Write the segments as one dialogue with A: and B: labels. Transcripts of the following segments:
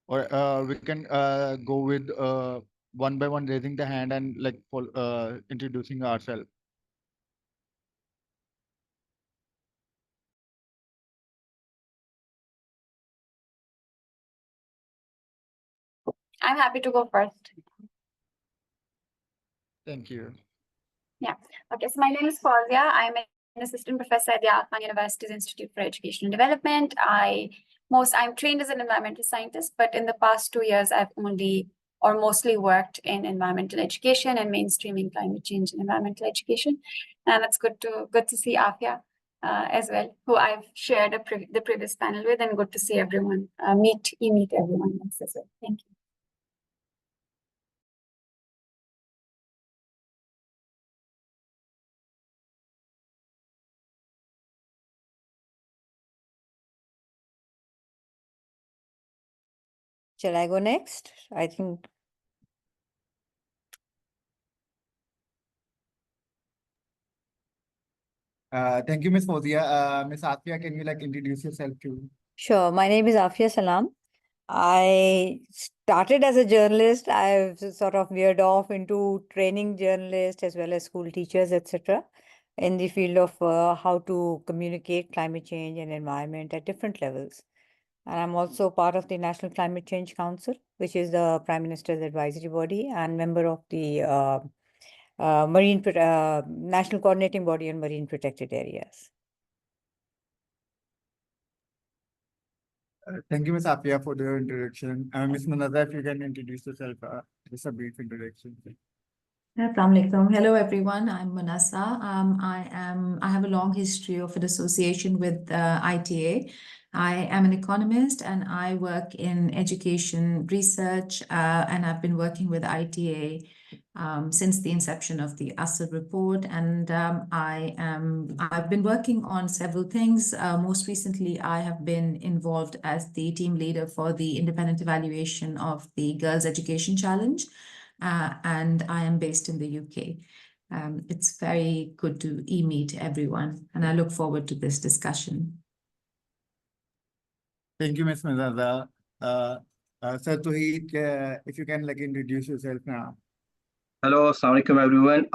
A: or we can go with one by one raising the hand and like introducing ourselves.
B: I'm happy to go first.
A: Thank you.
B: Yeah. Okay. So my name is Fawzia. I'm an assistant professor at the Al University's Institute for Education and Development. I'm trained as an environmental scientist, but in the past 2 years, I've mostly worked in environmental education and mainstreaming climate change in environmental education. And it's good to see Afia as well, who I've shared the previous panel with, and good to see everyone, meet everyone else as well. Thank you.
C: Shall I go next? I think.
A: Thank you, Ms. Fozia. Ms. Afia, can you like introduce yourself too?
C: Sure. My name is Afia Salam. I started as a journalist. I've sort of veered off into training journalists as well as school teachers, etc., in the field of how to communicate climate change and environment at different levels. And I'm also part of the National Climate Change Council, which is the Prime Minister's advisory body, and member of the National Coordinating Body on Marine Protected Areas.
A: Thank you, Ms. Afia, for the introduction. Ms. Munazza, if you can introduce yourself, just a brief introduction.
D: Assalamualaikum. Hello, everyone. I'm Manasa. I have a long history of an association with ITA. I am an economist and I work in education research, and I've been working with ITA since the inception of the ASER report. And I've been working on several things. Most recently, I have been involved as the team leader for the independent evaluation of the Girls' Education Challenge. And I am based in the UK. It's very good to meet everyone, and I look forward to this discussion.
A: Thank you, Ms. Munazza. Sir Tuhit, if you can like introduce yourself now.
E: Hello, Assalamualaikum everyone.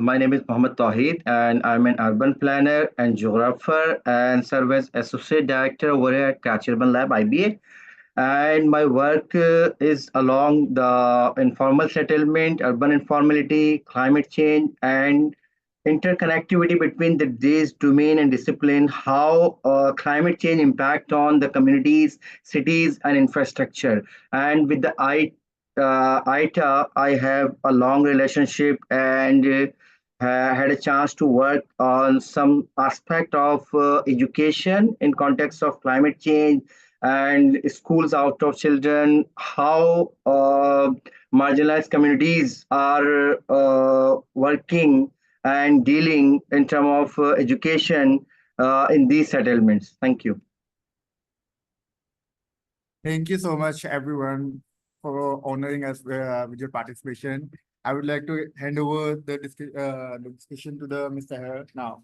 E: My name is Mohammed Tawheed and I'm an urban planner and geographer and serve as Associate Director over here at Catch Urban Lab, IBA. And my work is along the informal settlement, urban informality, climate change, and interconnectivity between these domain and discipline, how climate change impact on the communities, cities, and infrastructure. And with the ITA, I have a long relationship and had a chance to work on some aspect of education in context of climate change and schools out of children, how marginalized communities are working and dealing in terms of education in these settlements. Thank you.
A: Thank you so much, everyone, for honoring us with your participation. I would like to hand over the discussion to the Mr. Her now.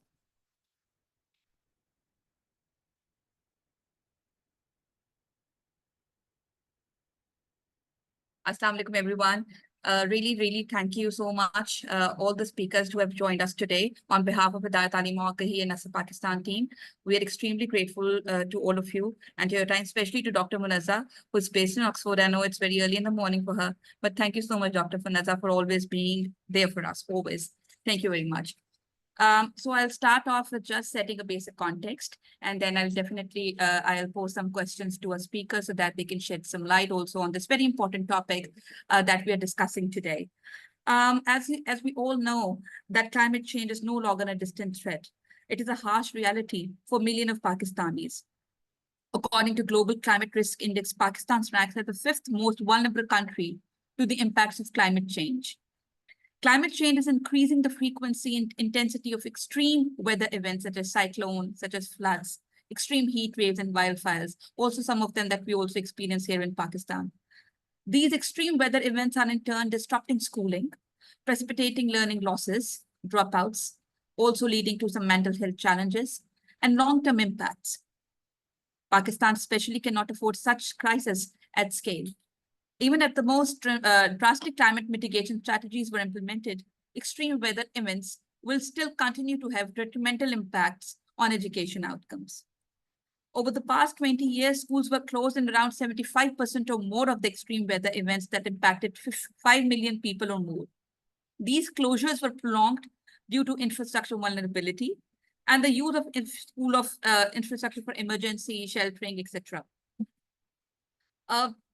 F: Assalamu alaikum, everyone. Really thank you so much, all the speakers who have joined us today on behalf of the Hidayat Taaleem Mawaqih and ASER Pakistan team. We are extremely grateful to all of you and to your time, especially to Dr. Munazza, who's based in Oxford. I know it's very early in the morning for her, but thank you so much, Dr. Munazza, for always being there for us, always. Thank you very much. So I'll start off with just setting a basic context, and then I'll definitely, I'll pose some questions to our speakers so that they can shed some light also on this very important topic that we are discussing today. As we all know, that climate change is no longer a distant threat. It is a harsh reality for millions of Pakistanis. According to Global Climate Risk Index, Pakistan ranks as the 5th most vulnerable country to the impacts of climate change. Climate change is increasing the frequency and intensity of extreme weather events such as cyclones, such as floods, extreme heat waves and wildfires, also some of them that we also experience here in Pakistan. These extreme weather events are in turn disrupting schooling, precipitating learning losses, dropouts, also leading to some mental health challenges and long-term impacts. Pakistan especially cannot afford such crises at scale. Even at the most drastic climate mitigation strategies were implemented, extreme weather events will still continue to have detrimental impacts on education outcomes. Over the past 20 years, schools were closed in around 75% or more of the extreme weather events that impacted 5 million people or more. These closures were prolonged due to infrastructure vulnerability and the use of infrastructure for emergency, sheltering, etc.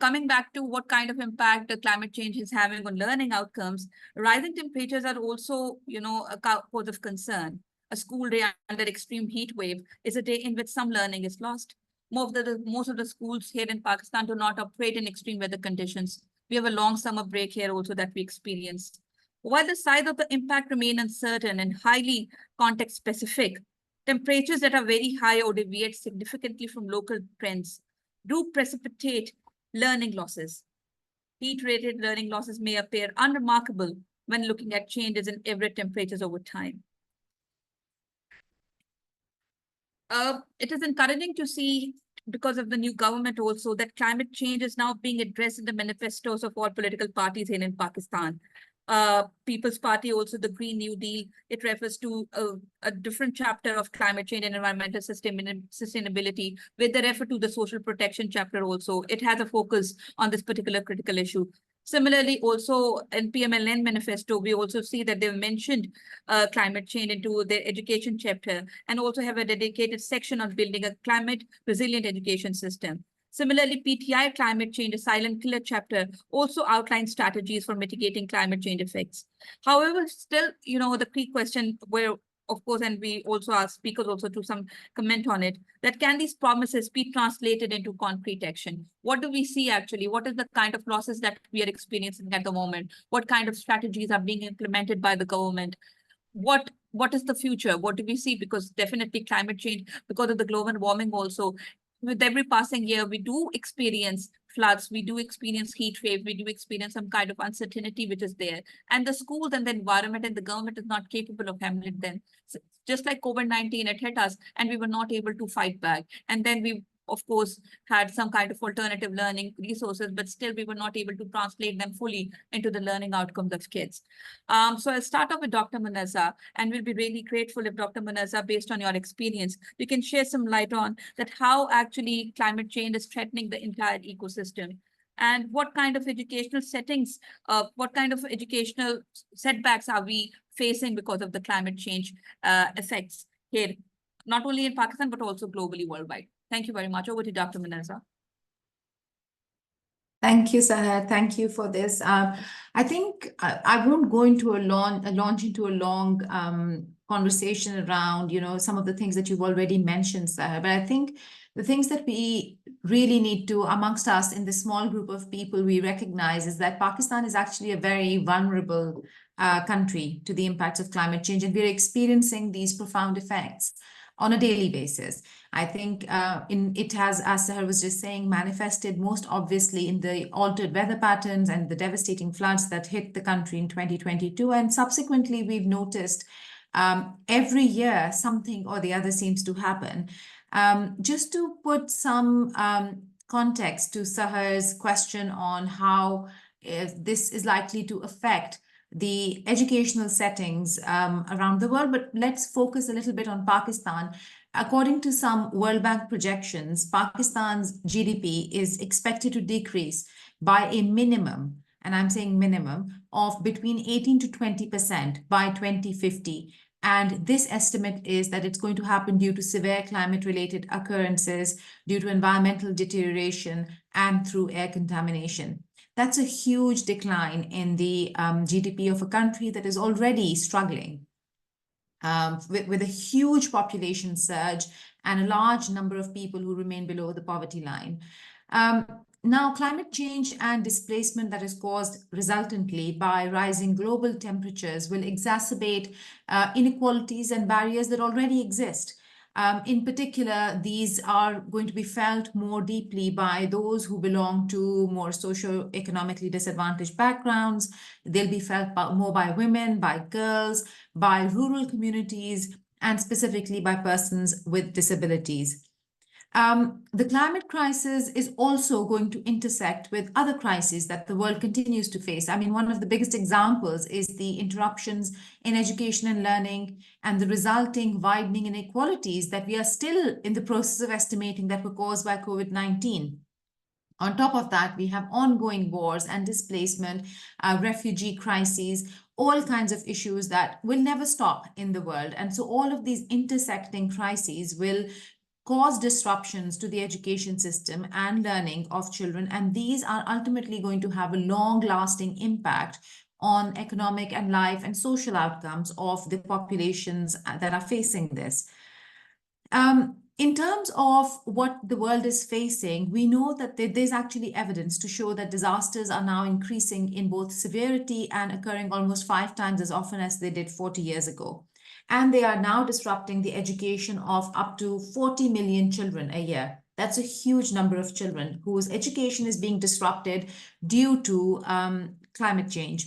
F: Coming back to what kind of impact the climate change is having on learning outcomes, rising temperatures are also, a cause of concern. A school day under extreme heat wave is a day in which some learning is lost. Most of the schools here in Pakistan do not operate in extreme weather conditions. We have a long summer break here also that we experience. While the size of the impact remain uncertain and highly context specific, temperatures that are very high or deviate significantly from local trends do precipitate learning losses. Heat-related learning losses may appear unremarkable when looking at changes in average temperatures over time. It is encouraging to see, because of the new government also, that climate change is now being addressed in the manifestos of all political parties here in Pakistan. People's Party, also the Green New Deal, it refers to a different chapter of climate change and environmental sustainability, where they refer to the social protection chapter also. It has a focus on this particular critical issue. Similarly, also in PMLN manifesto, we also see that they've mentioned climate change into their education chapter and also have a dedicated section on building a climate resilient education system. Similarly, PTI climate change, a silent killer chapter, also outlines strategies for mitigating climate change effects. However, still, the key question where, of course, and we also ask speakers also to some comment on it, that can these promises be translated into concrete action? What do we see actually? What is the kind of losses that we are experiencing at the moment? What kind of strategies are being implemented by the government? What is the future? What do we see? Because definitely climate change, because of the global warming also, with every passing year, we do experience floods, we do experience heat wave, we do experience some kind of uncertainty which is there. And the schools and the environment and the government is not capable of handling them. So just like COVID-19, it hit us and we were not able to fight back. And then we, of course, had some kind of alternative learning resources, but still we were not able to translate them fully into the learning outcomes of kids. So I'll start off with Dr. Munazza, and we'll be really grateful if Dr. Munazza, based on your experience, you can share some light on that how actually climate change is threatening the entire ecosystem. And what kind of educational settings, what kind of educational setbacks are we facing because of the climate change effects here, not only in Pakistan, but also globally worldwide. Thank you very much. Over to Dr. Munazza.
D: Thank you, Sahar. Thank you for this. I think I won't go into launch into a long conversation around, some of the things that you've already mentioned, Sahar. But I think the things that we really need to, amongst us in the small group of people, we recognize is that Pakistan is actually a very vulnerable country to the impacts of climate change, and we're experiencing these profound effects on a daily basis. I think it has, as Sahar was just saying, manifested most obviously in the altered weather patterns and the devastating floods that hit the country in 2022. And subsequently, we've noticed every year something or the other seems to happen. Just to put some context to Sahar's question on how this is likely to affect the educational settings around the world, but let's focus a little bit on Pakistan. According to some World Bank projections, Pakistan's GDP is expected to decrease by a minimum, and I'm saying minimum, of between 18 to 20% by 2050. And this estimate is that it's going to happen due to severe climate-related occurrences, due to environmental deterioration, and through air contamination. That's a huge decline in the GDP of a country that is already struggling with a huge population surge and a large number of people who remain below the poverty line. Now, climate change and displacement that is caused resultantly by rising global temperatures will exacerbate inequalities and barriers that already exist. In particular, these are going to be felt more deeply by those who belong to more socio-economically disadvantaged backgrounds. They'll be felt more by women, by girls, by rural communities, and specifically by persons with disabilities. The climate crisis is also going to intersect with other crises that the world continues to face. I mean, one of the biggest examples is the interruptions in education and learning and the resulting widening inequalities that we are still in the process of estimating that were caused by COVID-19. On top of that, we have ongoing wars and displacement, refugee crises, all kinds of issues that will never stop in the world. And so all of these intersecting crises will cause disruptions to the education system and learning of children. And these are ultimately going to have a long-lasting impact on economic and life and social outcomes of the populations that are facing this. In terms of what the world is facing, we know that there's actually evidence to show that disasters are now increasing in both severity and occurring almost 5 times as often as they did 40 years ago. And they are now disrupting the education of up to 40 million children a year. That's a huge number of children whose education is being disrupted due to climate change.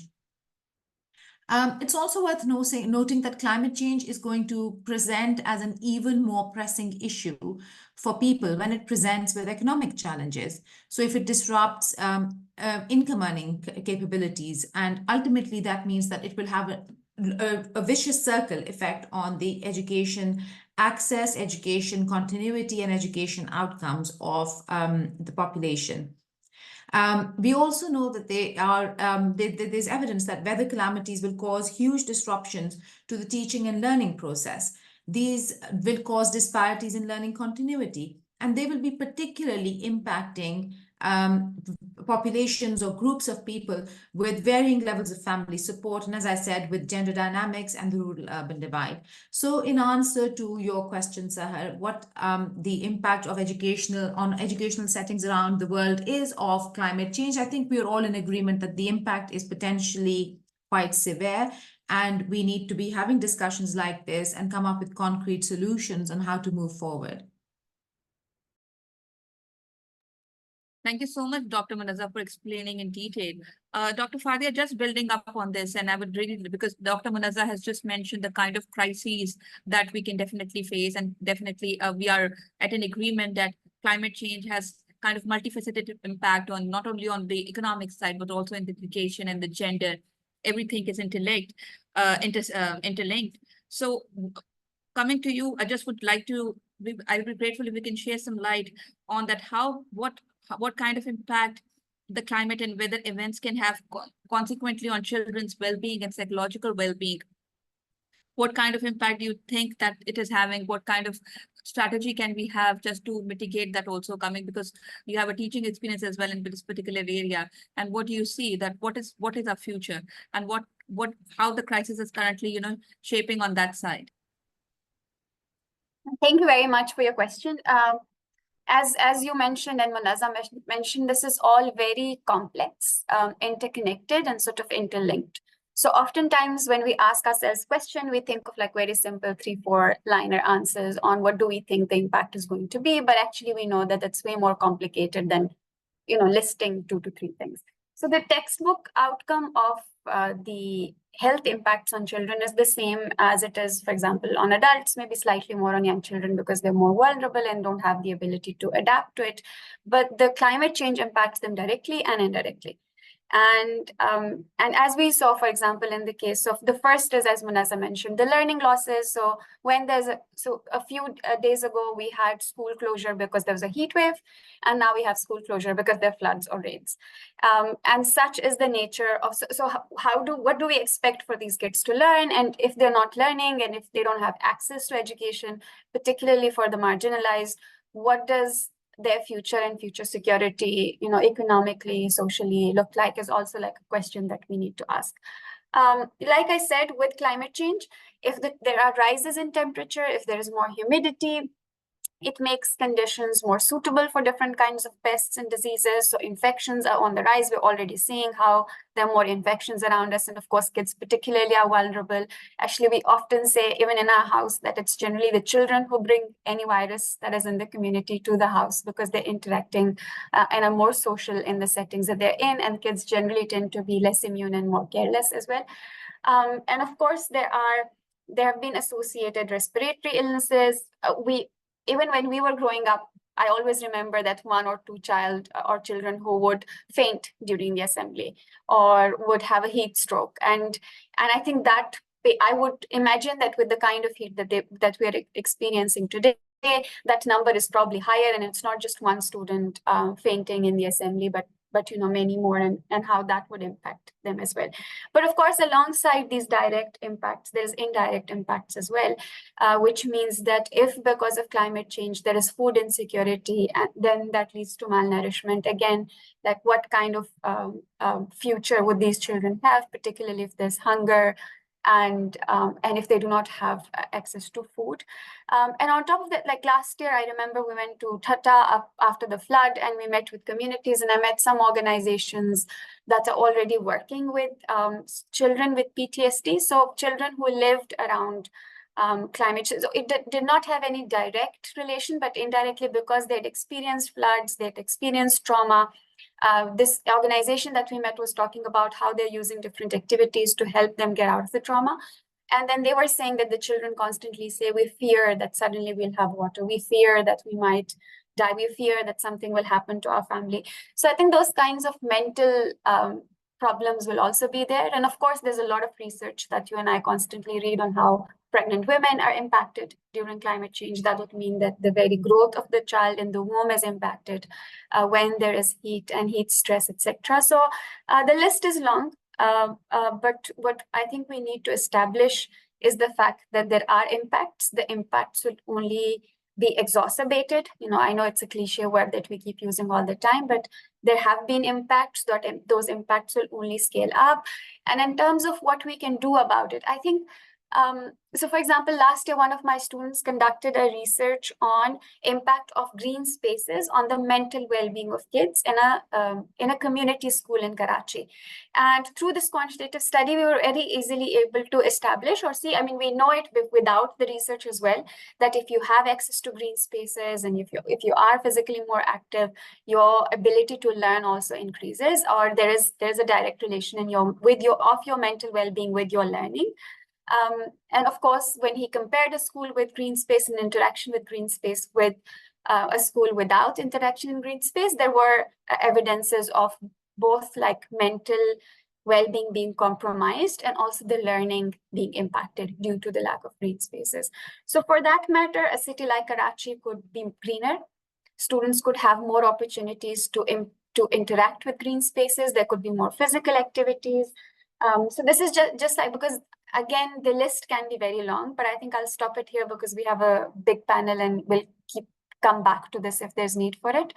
D: It's also worth noting that climate change is going to present as an even more pressing issue for people when it presents with economic challenges. So if it disrupts income earning capabilities, and ultimately that means that it will have a vicious circle effect on the education access, education continuity, and education outcomes of the population. We also know that there's evidence that weather calamities will cause huge disruptions to the teaching and learning process. These will cause disparities in learning continuity, and they will be particularly impacting populations or groups of people with varying levels of family support, and as I said, with gender dynamics and the rural-urban divide. So in answer to your question, Sahar, what the impact of educational settings around the world is of climate change, I think we are all in agreement that the impact is potentially quite severe, and we need to be having discussions like this and come up with concrete solutions on how to move forward.
F: Thank you so much, Dr. Manaza, for explaining in detail. Dr. Fadia, just building up on this, and I would really, because Dr. Manaza has just mentioned the kind of crises that we can definitely face, and definitely we are at an agreement that climate change has kind of multifaceted impact on not only on the economic side, but also in the education and the gender. Everything is interlinked. So coming to you, I just would like to, I would be grateful if we can share some light on that, what kind of impact the climate and weather events can have consequently on children's well-being and psychological well-being. What kind of impact do you think that it is having? What kind of strategy can we have just to mitigate that also coming, because you have a teaching experience as well in this particular area? And what do you see that what is our future, and how the crisis is currently, shaping on that side?
B: Thank you very much for your question. As you mentioned and Manaza mentioned, this is all very complex, interconnected, and sort of interlinked. So oftentimes when we ask ourselves question, we think of like very simple 3-4 liner answers on what do we think the impact is going to be, but actually we know that it's way more complicated than listing 2 to 3 things. So the textbook outcome of the health impacts on children is the same as it is, for example, on adults, maybe slightly more on young children because they're more vulnerable and don't have the ability to adapt to it. But the climate change impacts them directly and indirectly. And as we saw, for example, in the case of the first is, as Manaza mentioned, the learning losses. So when a few days ago, we had school closure because there was a heat wave, and now we have school closure because there are floods or rains. And such is the nature of, what do we expect for these kids to learn? And if they're not learning, and if they don't have access to education, particularly for the marginalized, what does their future and future security, economically, socially look like, is also like a question that we need to ask. Like I said, with climate change, if there are rises in temperature, if there is more humidity, it makes conditions more suitable for different kinds of pests and diseases. So infections are on the rise. We're already seeing how there are more infections around us. And of course, kids particularly are vulnerable. Actually, we often say, even in our house, that it's generally the children who bring any virus that is in the community to the house, because they're interacting and are more social in the settings that they're in. And kids generally tend to be less immune and more careless as well. And of course, there have been associated respiratory illnesses. Even when we were growing up, I always remember that one or two children who would faint during the assembly or would have a heat stroke. And I think that I would imagine that with the kind of heat that we are experiencing today, that number is probably higher, and it's not just one student fainting in the assembly, but many more, and how that would impact them as well. But of course, alongside these direct impacts, there's indirect impacts as well, which means that if because of climate change there is food insecurity, and then that leads to malnourishment. Again, like what kind of future would these children have, particularly if there's hunger, and if they do not have access to food. And on top of that, like last year, I remember we went to Tata after the flood, and we met with communities, and I met some organizations that are already working with children with PTSD. So children who lived around climate change. So it did not have any direct relation, but indirectly, because they'd experienced floods, they'd experienced trauma. This organization that we met was talking about how they're using different activities to help them get out of the trauma. And then they were saying that the children constantly say, we fear that suddenly we'll have water. We fear that we might die. We fear that something will happen to our family. So I think those kinds of mental problems will also be there. And of course, there's a lot of research that you and I constantly read on how pregnant women are impacted during climate change. That would mean that the very growth of the child in the womb is impacted when there is heat and heat stress, etc. So the list is long, but what I think we need to establish is the fact that there are impacts. The impacts will only be exacerbated. I know it's a cliche word that we keep using all the time, but there have been impacts, that those impacts will only scale up. And in terms of what we can do about it, I think so for example, last year, one of my students conducted a research on impact of green spaces on the mental well-being of kids in a community school in Karachi. And through this quantitative study, we were very easily able to establish or see, we know it without the research as well, that if you have access to green spaces and if you are physically more active, your ability to learn also increases, or there's a direct relation of your mental well-being with your learning. And of course, when he compared a school with green space and interaction with green space with a school without interaction in green space, there were evidences of both like mental well-being being compromised and also the learning being impacted due to the lack of green spaces. So for that matter, a city like Karachi could be greener. Students could have more opportunities to interact with green spaces. There could be more physical activities. So this is just like, because again, the list can be very long, but I think I'll stop it here because we have a big panel and we'll come back to this if there's need for it.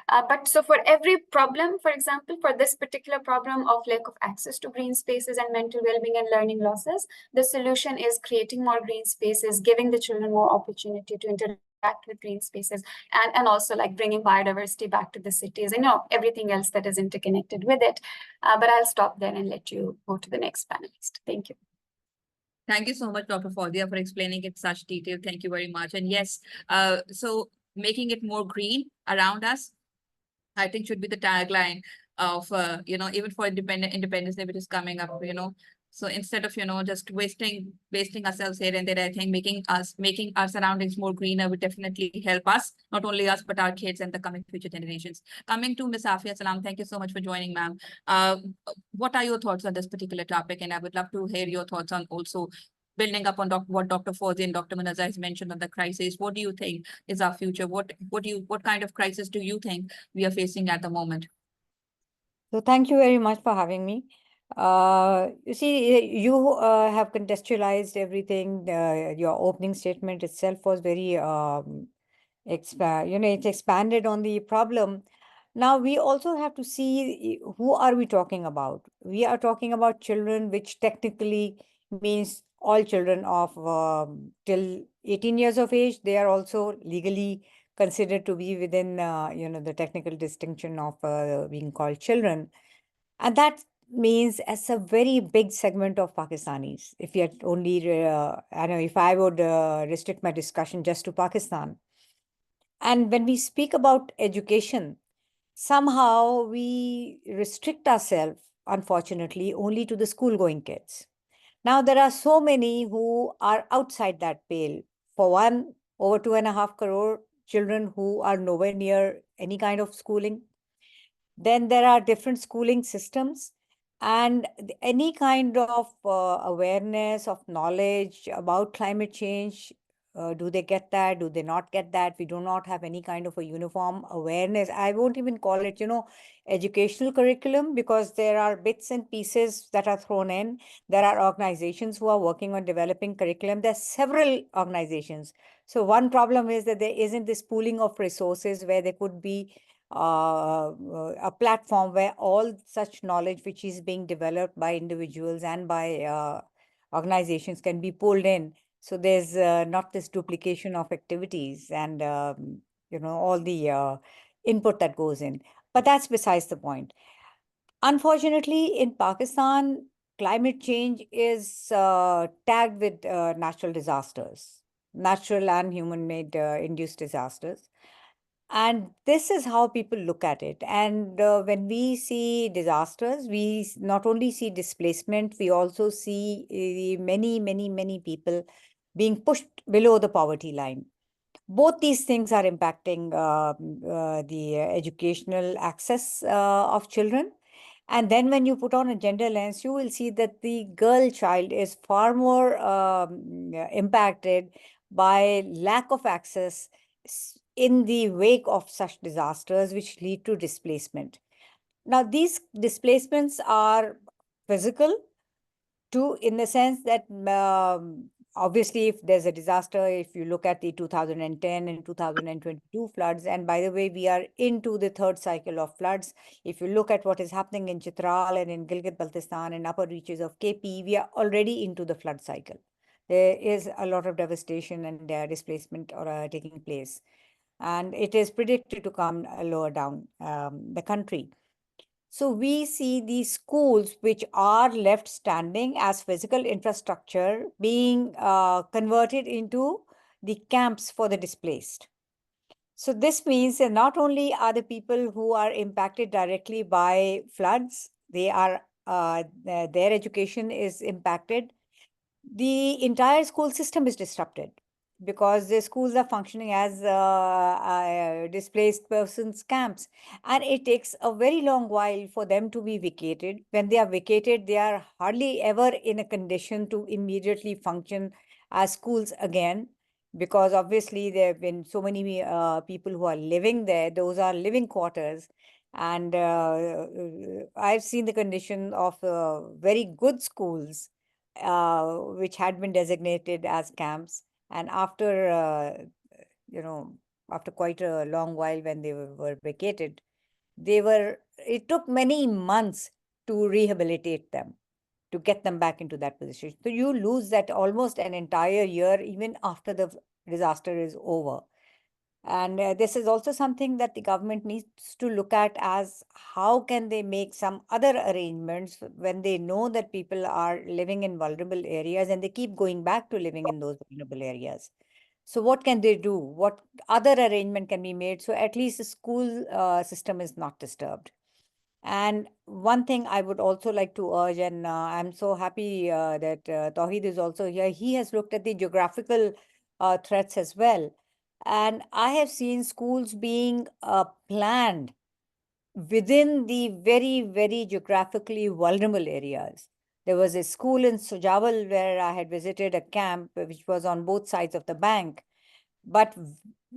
B: But so for every problem, for example, for this particular problem of lack of access to green spaces and mental well-being and learning losses, the solution is creating more green spaces, giving the children more opportunity to interact with green spaces, and also like bringing biodiversity back to the cities and everything else that is interconnected with it. But I'll stop there and let you go to the next panelist. Thank you.
F: Thank you so much, Dr. Faudia, for explaining it in such detail. Thank you very much. And yes, so making it more green around us, I think should be the tagline of, even for Independence Day, which is coming up, So instead of, just wasting ourselves here and there, I think making our surroundings more greener would definitely help us, not only us, but our kids and the coming future generations. Coming to Ms. Afia Salam, thank you so much for joining, ma'am. What are your thoughts on this particular topic? And I would love to hear your thoughts on also building up on what Dr. Fauzi and Dr. Munazza has mentioned on the crisis. What do you think is our future? What kind of crisis do you think we are facing at the moment?
C: So thank you very much for having me. You see, you have contextualized everything. Your opening statement itself was very, it's expanded on the problem. Now we also have to see who are we talking about. We are talking about children, which technically means all children of till 18 years of age. They are also legally considered to be within, the technical distinction of being called children. And that means as a very big segment of Pakistanis. If you had only, if I would restrict my discussion just to Pakistan. And when we speak about education, somehow we restrict ourselves, unfortunately, only to the school-going kids. Now, there are so many who are outside that pale. For one, over 2.5 crore children who are nowhere near any kind of schooling. Then there are different schooling systems, and any kind of awareness of knowledge about climate change. Do they get that? Do they not get that? We do not have any kind of a uniform awareness. I won't even call it, educational curriculum, because there are bits and pieces that are thrown in. There are organizations who are working on developing curriculum. There are several organizations. So one problem is that there isn't this pooling of resources where there could be a platform where all such knowledge which is being developed by individuals and by organizations can be pulled in. So there's not this duplication of activities and, all the input that goes in. But that's besides the point. Unfortunately, in Pakistan, climate change is tagged with natural disasters, natural and human-made induced disasters. And this is how people look at it. And when we see disasters, we not only see displacement, we also see many, many, many people being pushed below the poverty line. Both these things are impacting the educational access of children. And then when you put on a gender lens, you will see that the girl child is far more impacted by lack of access in the wake of such disasters, which lead to displacement. Now, these displacements are physical too, in the sense that obviously, if there's a disaster, if you look at the 2010 and 2022 floods, and by the way, we are into the third cycle of floods. If you look at what is happening in Chitral and in Gilgit-Baltistan and upper reaches of KP, we are already into the flood cycle. There is a lot of devastation and displacement taking place. And it is predicted to come lower down the country. So we see these schools which are left standing as physical infrastructure being converted into the camps for the displaced. So this means that not only are the people who are impacted directly by floods, their education is impacted. The entire school system is disrupted because the schools are functioning as displaced persons camps, and it takes a very long while for them to be vacated. When they are vacated, they are hardly ever in a condition to immediately function as schools again, because obviously there have been so many people who are living there. Those are living quarters. And I've seen the condition of very good schools which had been designated as camps. And after, after quite a long while when they were vacated, it took many months to rehabilitate them, to get them back into that position. So you lose that almost an entire year, even after the disaster is over. And this is also something that the government needs to look at, as how can they make some other arrangements when they know that people are living in vulnerable areas and they keep going back to living in those vulnerable areas. So what can they do? What other arrangement can be made so at least the school system is not disturbed? And one thing I would also like to urge, and I'm so happy that Tawheed is also here. He has looked at the geographical threats as well. And I have seen schools being planned within the very, very geographically vulnerable areas. There was a school in Sujawal where I had visited a camp which was on both sides of the bank. But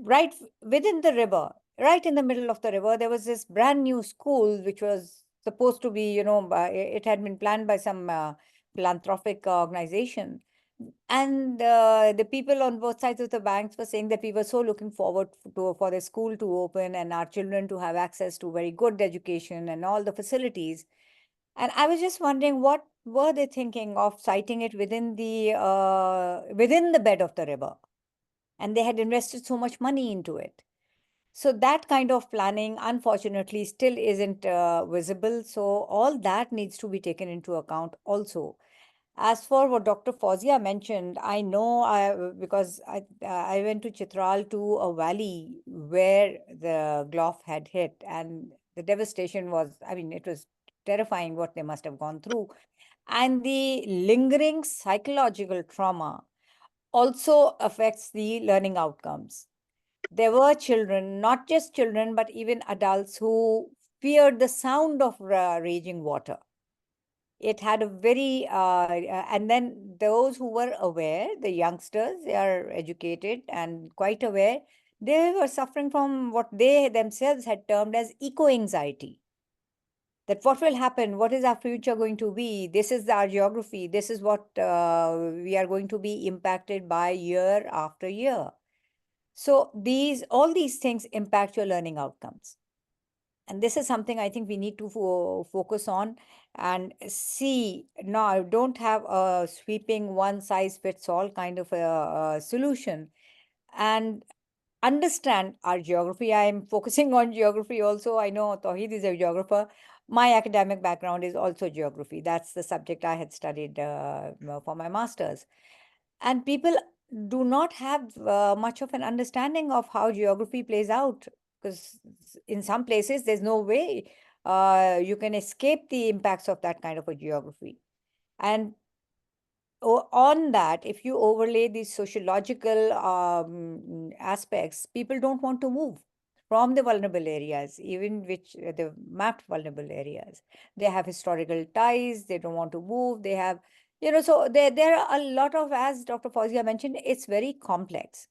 C: right within the river, right in the middle of the river, there was this brand new school which was supposed to be, it had been planned by some philanthropic organization. And the people on both sides of the banks were saying that we were so looking forward for the school to open and our children to have access to very good education and all the facilities. And I was just wondering, what were they thinking of siting it within the bed of the river? And they had invested so much money into it. So that kind of planning, unfortunately, still isn't visible. So all that needs to be taken into account also. As for what Dr. Fawzia mentioned, I know because I went to Chitral, to a valley where the Glof had hit, and the devastation was, it was terrifying what they must have gone through. And the lingering psychological trauma also affects the learning outcomes. there were children, not just children, but even adults who feared the sound of raging water. It had a very, and then those who were aware, the youngsters, they are educated and quite aware, they were suffering from what they themselves had termed as eco-anxiety. That what will happen, what is our future going to be? This is our geography. This is what we are going to be impacted by year after year. So all these things impact your learning outcomes. And this is something I think we need to focus on and see. Now, I don't have a sweeping one size fits all kind of a solution. And understand our geography. I am focusing on geography also. I know Tawheed is a geographer. My academic background is also geography. That's the subject I had studied for my master's. And people do not have much of an understanding of how geography plays out, because in some places there's no way you can escape the impacts of that kind of a geography. And on that, if you overlay these sociological aspects, people don't want to move from the vulnerable areas, even which the mapped vulnerable areas. They have historical ties, they don't want to move, they have, so there are a lot of, as Dr. Fauzia mentioned, it's very complex.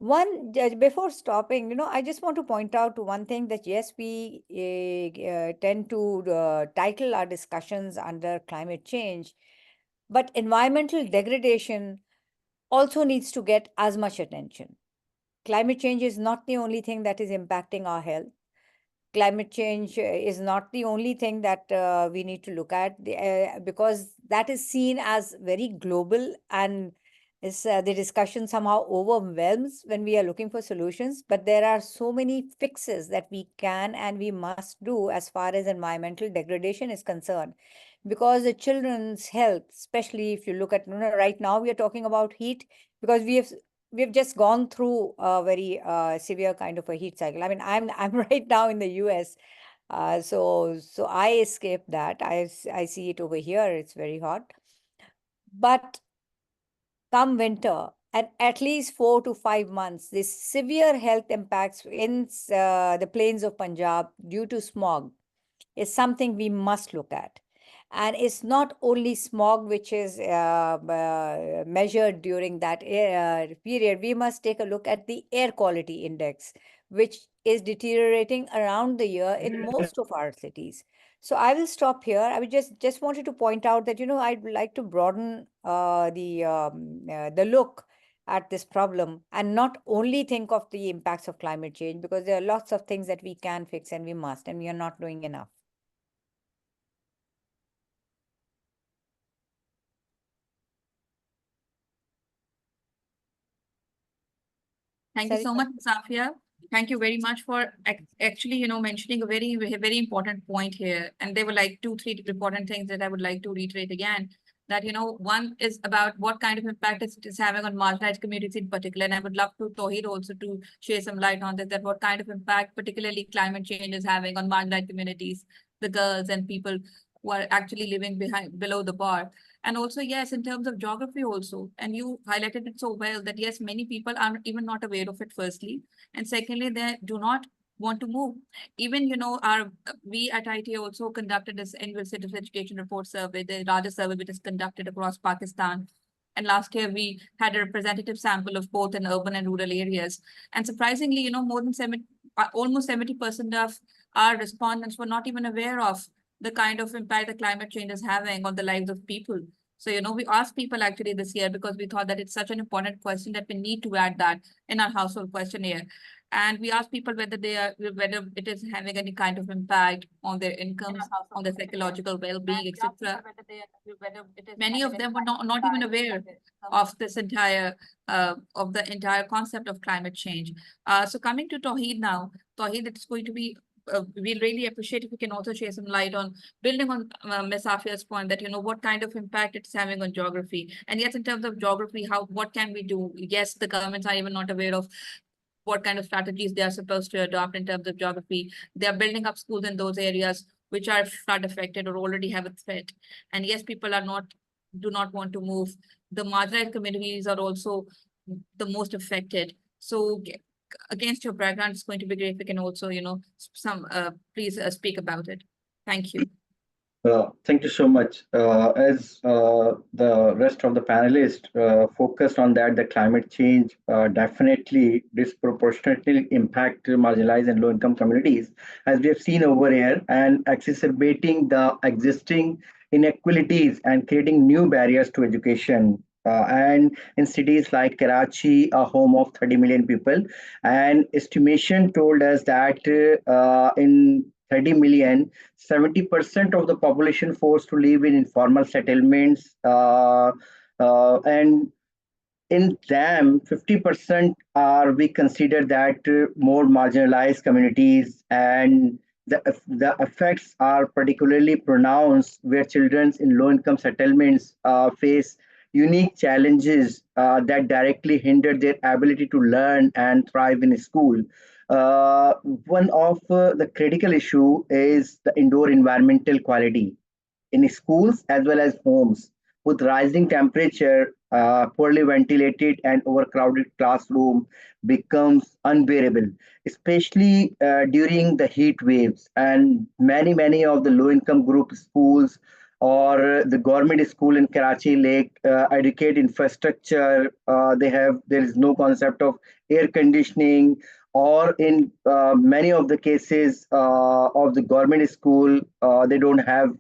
C: Before stopping, I just want to point out to one thing that yes, we tend to title our discussions under climate change, but environmental degradation also needs to get as much attention. Climate change is not the only thing that is impacting our health. Climate change is not the only thing that we need to look at, because that is seen as very global, and the discussion somehow overwhelms when we are looking for solutions. But there are so many fixes that we can and we must do as far as environmental degradation is concerned. Because the children's health, especially if you look at, right now we are talking about heat, because we've just gone through a very severe kind of a heat cycle. I mean, I'm right now in the US, so I escaped that. I see it over here. It's very hot, but come winter, and at least 4 to 5 months, this severe health impacts in the plains of Punjab due to smog is something we must look at. And it's not only smog which is measured during that period. We must take a look at the air quality index, which is deteriorating around the year in most of our cities. So I will stop here. I would just wanted to point out that, I'd like to broaden the look at this problem and not only think of the impacts of climate change, because there are lots of things that we can fix and we must, and we are not doing enough.
F: Thank you so much, Safia. Thank you very much for actually, mentioning a very, very important point here. And there were like 2-3 important things that I would like to reiterate again. That, one is about what kind of impact it is having on marginalized communities in particular. And I would love to Tawheed also to share some light on this, that what kind of impact particularly climate change is having on marginalized communities, the girls and people who are actually living below the bar. And also, yes, in terms of geography also, and you highlighted it so well that yes, many people are even not aware of it firstly. And secondly, they do not want to move. Even, we at ITA also conducted this annual Citizen Education Report Survey, the largest survey which is conducted across Pakistan. And last year, we had a representative sample of both in urban and rural areas. And surprisingly, more than almost 70% of our respondents were not even aware of the kind of impact the climate change is having on the lives of people. So, we asked people actually this year because we thought that it's such an important question that we need to add that in our household questionnaire. And we asked people whether it is having any kind of impact on their incomes, on their psychological well-being, etc. Many of them were not even aware of this entire concept of climate change. So coming to Tawheed now, Tawheed, it's going to be we'll really appreciate if you can also share some light on building on Ms. Afia's point that, what kind of impact it's having on geography. And yes, in terms of geography, what can we do? Yes, the governments are even not aware of what kind of strategies they are supposed to adopt in terms of geography. They are building up schools in those areas which are flood affected or already have a threat. And yes, people do not want to move. The marginalized communities are also the most affected. So against your background, it's going to be great if you can also, please speak about it. Thank you.
E: Thank you so much. As the rest of the panelists focused on that, the climate change definitely disproportionately impact marginalized and low-income communities, as we have seen over here, and exacerbating the existing inequalities and creating new barriers to education. And in cities like Karachi, a home of 30 million people, and estimation told us that in 30 million, 70% of the population forced to live in informal settlements, and in them 50% are, we consider that more marginalized communities, and the effects are particularly pronounced where children in low income settlements face unique challenges that directly hinder their ability to learn and thrive in school. One of the critical issue is the indoor environmental quality in schools as well as homes. With rising temperature, poorly ventilated and overcrowded classroom becomes unbearable, especially during the heat waves. And many of the low-income group schools or the government school in Karachi Lake educate infrastructure. There is no concept of air conditioning, or in many of the cases of the government school, they don't have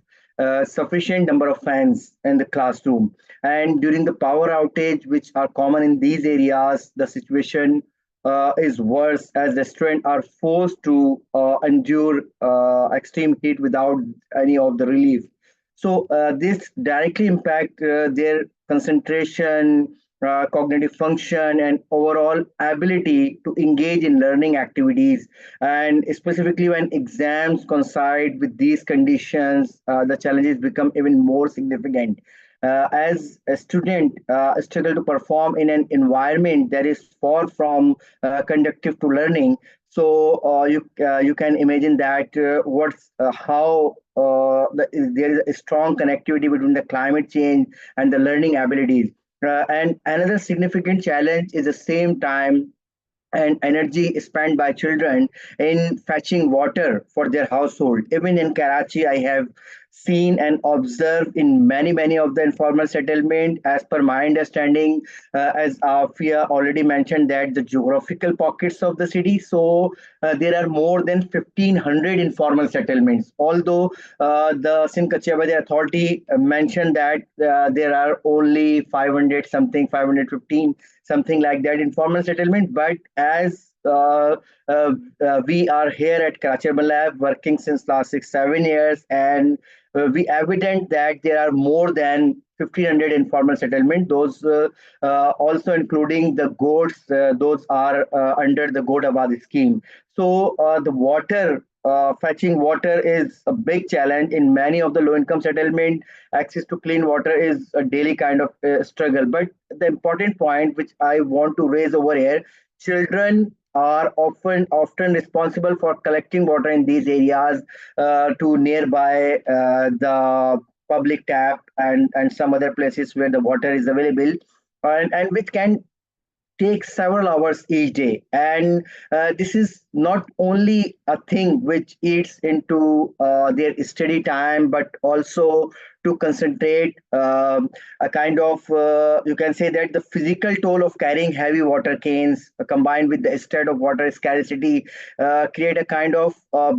E: sufficient number of fans in the classroom. And during the power outage, which are common in these areas, the situation is worse, as restaurants are forced to endure extreme heat without any of the relief. So this directly impact their concentration, cognitive function, and overall ability to engage in learning activities. And specifically when exams coincide with these conditions, the challenges become even more significant. As a student struggle to perform in an environment that is far from conducive to learning, so you can imagine that there is a strong connectivity between the climate change and the learning abilities. And another significant challenge is the same time and energy spent by children in fetching water for their household. Even in Karachi, I have seen and observed in many of the informal settlement. As per my understanding, as Afia already mentioned, that the geographical pockets of the city, so there are more than 1,500 informal settlements. Although the Sindh Kachia Authority mentioned that there are only 500 something, 515 something like that informal settlement, but as we are here at Karachi Urban Lab working since last 6-7 years, and we evident that there are more than 1,500 informal settlement. Those also including the goats, those are under the Goat Abad scheme. So the water, fetching water is a big challenge in many of the low-income settlement. Access to clean water is a daily kind of struggle. But the important point which I want to raise over here, children are often responsible for collecting water in these areas to nearby the public tap and some other places where the water is available, and which can take several hours each day. And this is not only a thing which eats into their study time, but also to concentrate, a kind of, you can say that the physical toll of carrying heavy water canes combined with the state of water scarcity create a kind of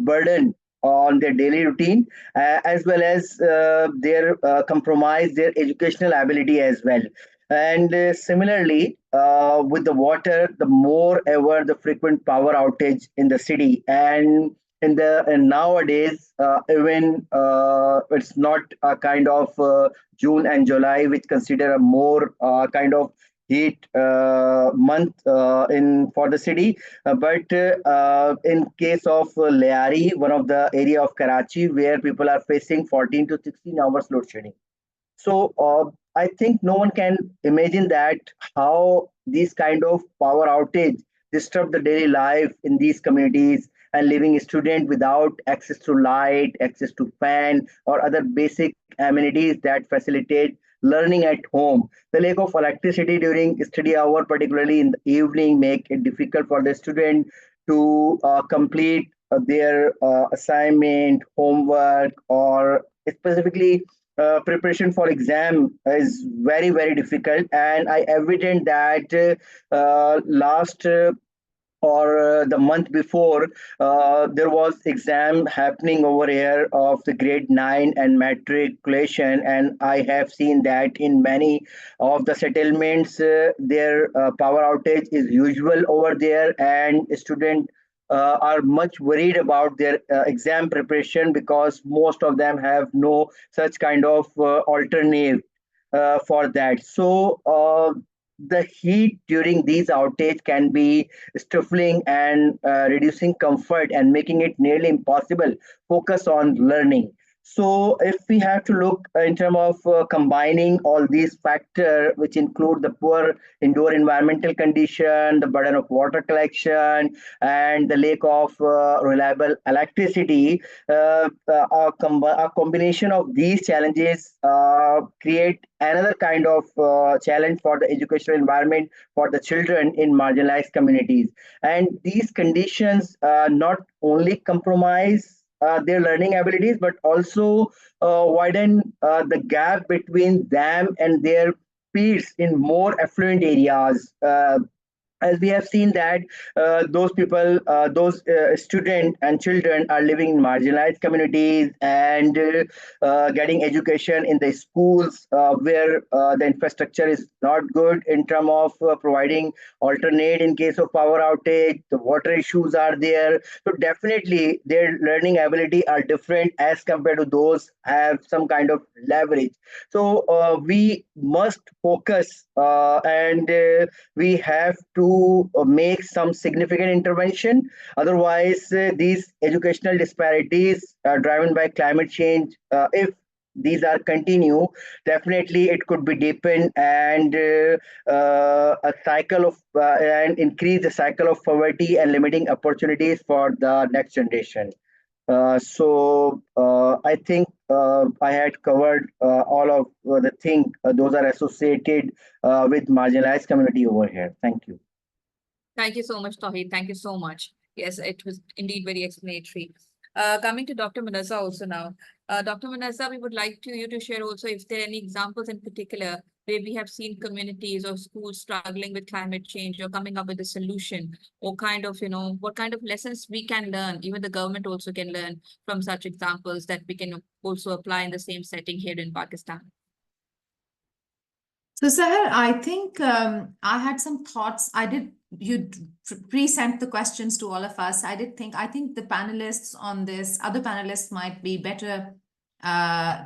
E: burden on their daily routine, as well as their compromise their educational ability as well. And similarly, with the water, the more ever the frequent power outage in the city, and nowadays, even it's not a kind of June and July, which consider a more kind of heat month in for the city, but in case of Leari, one of the area of Karachi, where people are facing 14 to 16 hours load shedding. So I think no one can imagine that how these kind of power outage disturb the daily life in these communities, and living student without access to light, access to fan, or other basic amenities that facilitate learning at home. The lack of electricity during study hour, particularly in the evening, make it difficult for the student to complete their assignment, homework, or specifically preparation for exam is very, very difficult. And I evident that last or the month before, there was exam happening over here of the grade 9 and matriculation, and I have seen that in many of the settlements, their power outage is usual over there, and students are much worried about their exam preparation because most of them have no such kind of alternative for that. So the heat during these outage can be stifling and reducing comfort and making it nearly impossible focus on learning. So if we have to look in terms of combining all these factors, which include the poor indoor environmental condition, the burden of water collection, and the lack of reliable electricity, a combination of these challenges create another kind of challenge for the educational environment for the children in marginalized communities. And these conditions not only compromise their learning abilities, but also widen the gap between them and their peers in more affluent areas. As we have seen that those people, those students and children are living in marginalized communities and getting education in the schools where the infrastructure is not good in terms of providing alternate in case of power outage. The water issues are there. So definitely their learning ability are different as compared to those have some kind of leverage. So we must focus and we have to make some significant intervention. Otherwise, these educational disparities driven by climate change, if these are continue, definitely it could be deepened and a cycle of and increase the cycle of poverty and limiting opportunities for the next generation. I think I had covered all of the things those are associated with marginalized community over here. Thank you.
F: Thank you so much, Tawheed. Thank you so much. Yes, it was indeed very explanatory. Coming to Dr. Manazza also now. Dr. Manazza, we would like you to share also if there are any examples in particular where we have seen communities or schools struggling with climate change or coming up with a solution, or kind of, what kind of lessons we can learn, even the government also can learn from such examples that we can also apply in the same setting here in Pakistan.
D: So Sahar, I think I had some thoughts. You pre-sent the questions to all of us. I think the panelists on this, other panelists might be better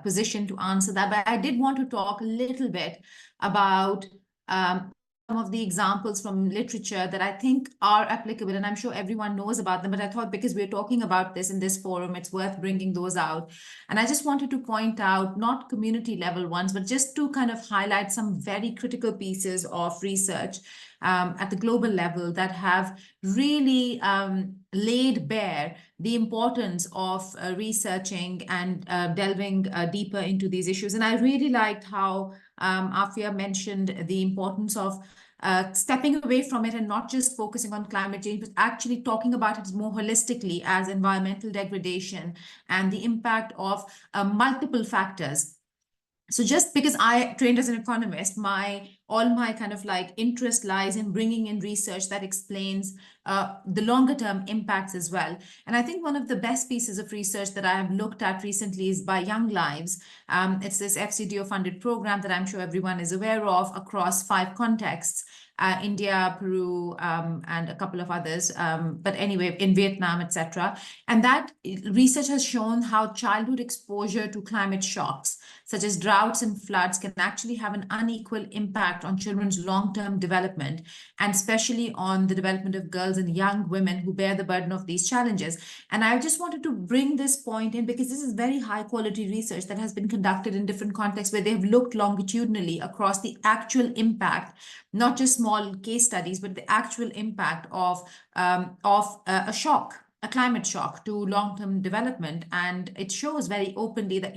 D: positioned to answer that. But I did want to talk a little bit about some of the examples from literature that I think are applicable, and I'm sure everyone knows about them, but I thought because we're talking about this in this forum, it's worth bringing those out. And I just wanted to point out, not community level ones, but just to kind of highlight some very critical pieces of research at the global level that have really laid bare the importance of researching and delving deeper into these issues. And I really liked how Afia mentioned the importance of stepping away from it and not just focusing on climate change, but actually talking about it more holistically as environmental degradation and the impact of multiple factors. So just because I trained as an economist, all my kind of like interest lies in bringing in research that explains the longer term impacts as well. And I think one of the best pieces of research that I have looked at recently is by Young Lives. It's this FCDO funded program that I'm sure everyone is aware of across 5 contexts. India, Peru, and a couple of others, but anyway, in Vietnam, etc. And that research has shown how childhood exposure to climate shocks, such as droughts and floods, can actually have an unequal impact on children's long-term development, and especially on the development of girls and young women who bear the burden of these challenges. And I just wanted to bring this point in because this is very high-quality research that has been conducted in different contexts where they've looked longitudinally across the actual impact, not just small case studies, but the actual impact of a shock a climate shock to long-term development. And it shows very openly that,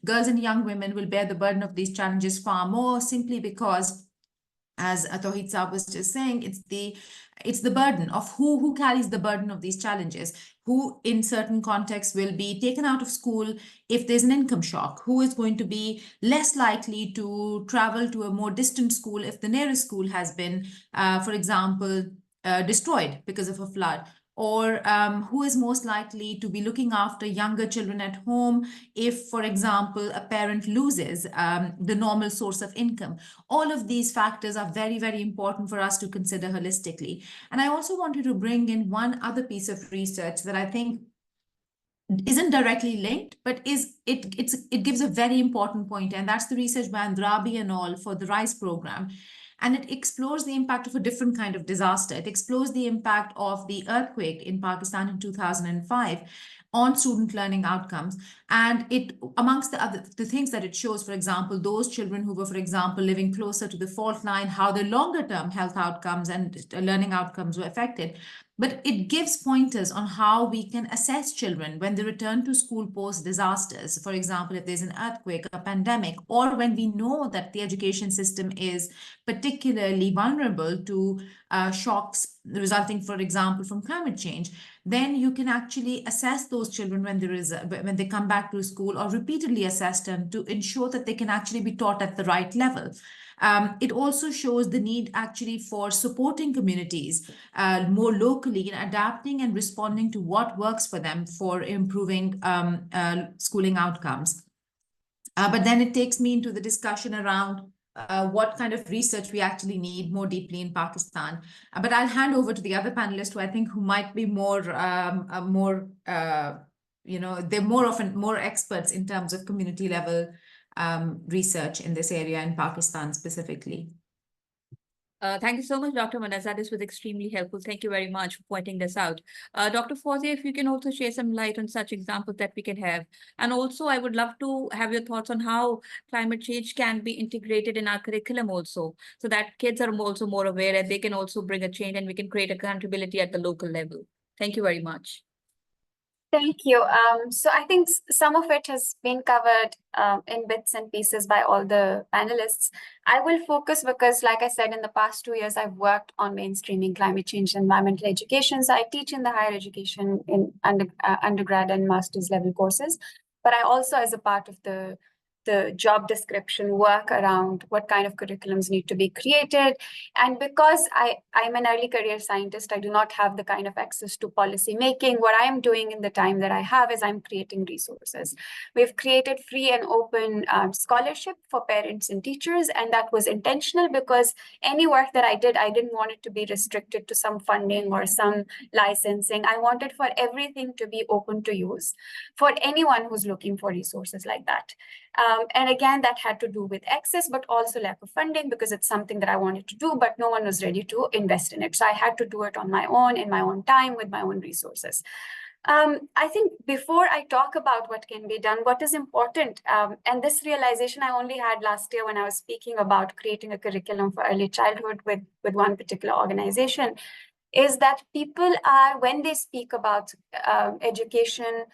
D: girls and young women will bear the burden of these challenges far more, simply because, as Tawheed Saab was just saying, it's the burden of who carries the burden of these challenges, who in certain contexts will be taken out of school if there's an income shock, who is going to be less likely to travel to a more distant school if the nearest school has been, for example, destroyed because of a flood, or who is most likely to be looking after younger children at home if, for example, a parent loses the normal source of income. All of these factors are very, very important for us to consider holistically. And I also wanted to bring in one other piece of research that I think isn't directly linked, but it gives a very important point, and that's the research by Andrabi and all for the RISE program. And it explores the impact of a different kind of disaster. It explores the impact of the earthquake in Pakistan in 2005 on student learning outcomes. And it, amongst the things that it shows, for example, those children who were, for example, living closer to the fault line, how their longer term health outcomes and learning outcomes were affected. But it gives pointers on how we can assess children when they return to school post disasters. For example, if there's an earthquake, a pandemic, or when we know that the education system is particularly vulnerable to shocks resulting, for example, from climate change, then you can actually assess those children when they come back to school, or repeatedly assess them to ensure that they can actually be taught at the right level. It also shows the need actually for supporting communities more locally in adapting and responding to what works for them for improving schooling outcomes. But then it takes me into the discussion around what kind of research we actually need more deeply in Pakistan. But I'll hand over to the other panelists who might be they're more experts in terms of community level research in this area in Pakistan specifically.
F: Thank you so much, Dr. Manasa. This was extremely helpful. Thank you very much for pointing this out. Dr. Fawzia, if you can also share some light on such examples that we can have. And also, I would love to have your thoughts on how climate change can be integrated in our curriculum also, so that kids are also more aware and they can also bring a change and we can create accountability at the local level. Thank you very much.
B: Thank you. So I think some of it has been covered in bits and pieces by all the panelists. I will focus because, like I said, in the past 2 years, I've worked on mainstreaming climate change and environmental education. So I teach in the higher education in undergrad and master's level courses. But I also, as a part of the job description, work around what kind of curriculums need to be created. And because I'm an early career scientist, I do not have the kind of access to policy making. What I'm doing in the time that I have is I'm creating resources. We've created free and open scholarship for parents and teachers. And that was intentional because any work that I didn't want it to be restricted to some funding or some licensing. I wanted for everything to be open to use for anyone who's looking for resources like that. And again, that had to do with access, but also lack of funding, because it's something that I wanted to do, but no one was ready to invest in it. So I had to do it on my own, in my own time, with my own resources. I think before I talk about what can be done, what is important, and this realization I only had last year when I was speaking about creating a curriculum for early childhood with one particular organization, is that people are, when they speak about education,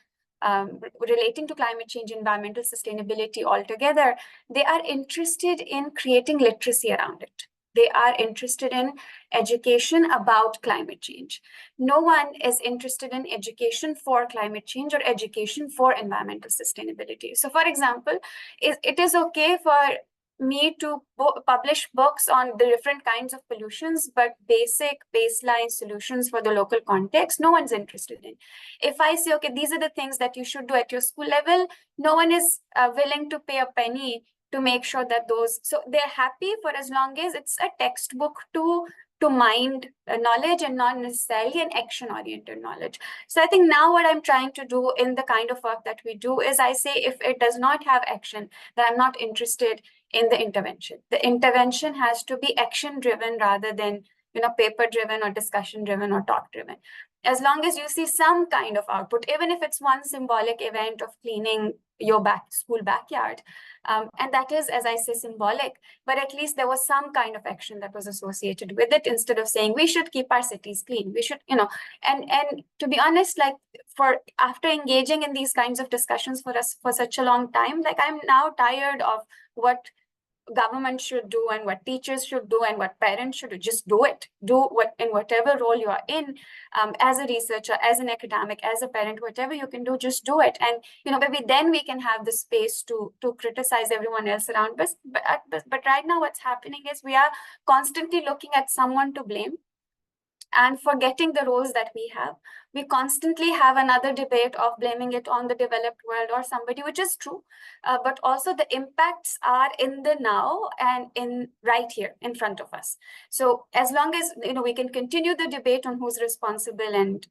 B: relating to climate change, environmental sustainability altogether, they are interested in creating literacy around it. They are interested in education about climate change. No one is interested in education for climate change or education for environmental sustainability. So, for example, it is okay for me to publish books on the different kinds of pollutions, but basic baseline solutions for the local context, no one's interested in. If I say, okay, these are the things that you should do at your school level, no one is willing to pay a penny to make sure that those, so they're happy for as long as it's a textbook to mind knowledge and not necessarily an action-oriented knowledge. So I think now what I'm trying to do in the kind of work that we do is I say, if it does not have action, then I'm not interested in the intervention. The intervention has to be action-driven rather than, paper-driven or discussion-driven or talk-driven. As long as you see some kind of output, even if it's one symbolic event of cleaning your school backyard. And that is, as I say, symbolic, but at least there was some kind of action that was associated with it, instead of saying we should keep our cities clean. We should, you know, and to be honest, like after engaging in these kinds of discussions for such a long time, like I'm now tired of what government should do and what teachers should do and what parents should do. Just do it. Do what in whatever role you are in, as a researcher, as an academic, as a parent, whatever you can do, just do it. And you know, maybe then we can have the space to criticize everyone else around us. But right now, what's happening is we are constantly looking at someone to blame and forgetting the roles that we have. We constantly have another debate of blaming it on the developed world or somebody, which is true. But also the impacts are in the now and in right here in front of us. So as long as, you know, we can continue the debate on who's responsible and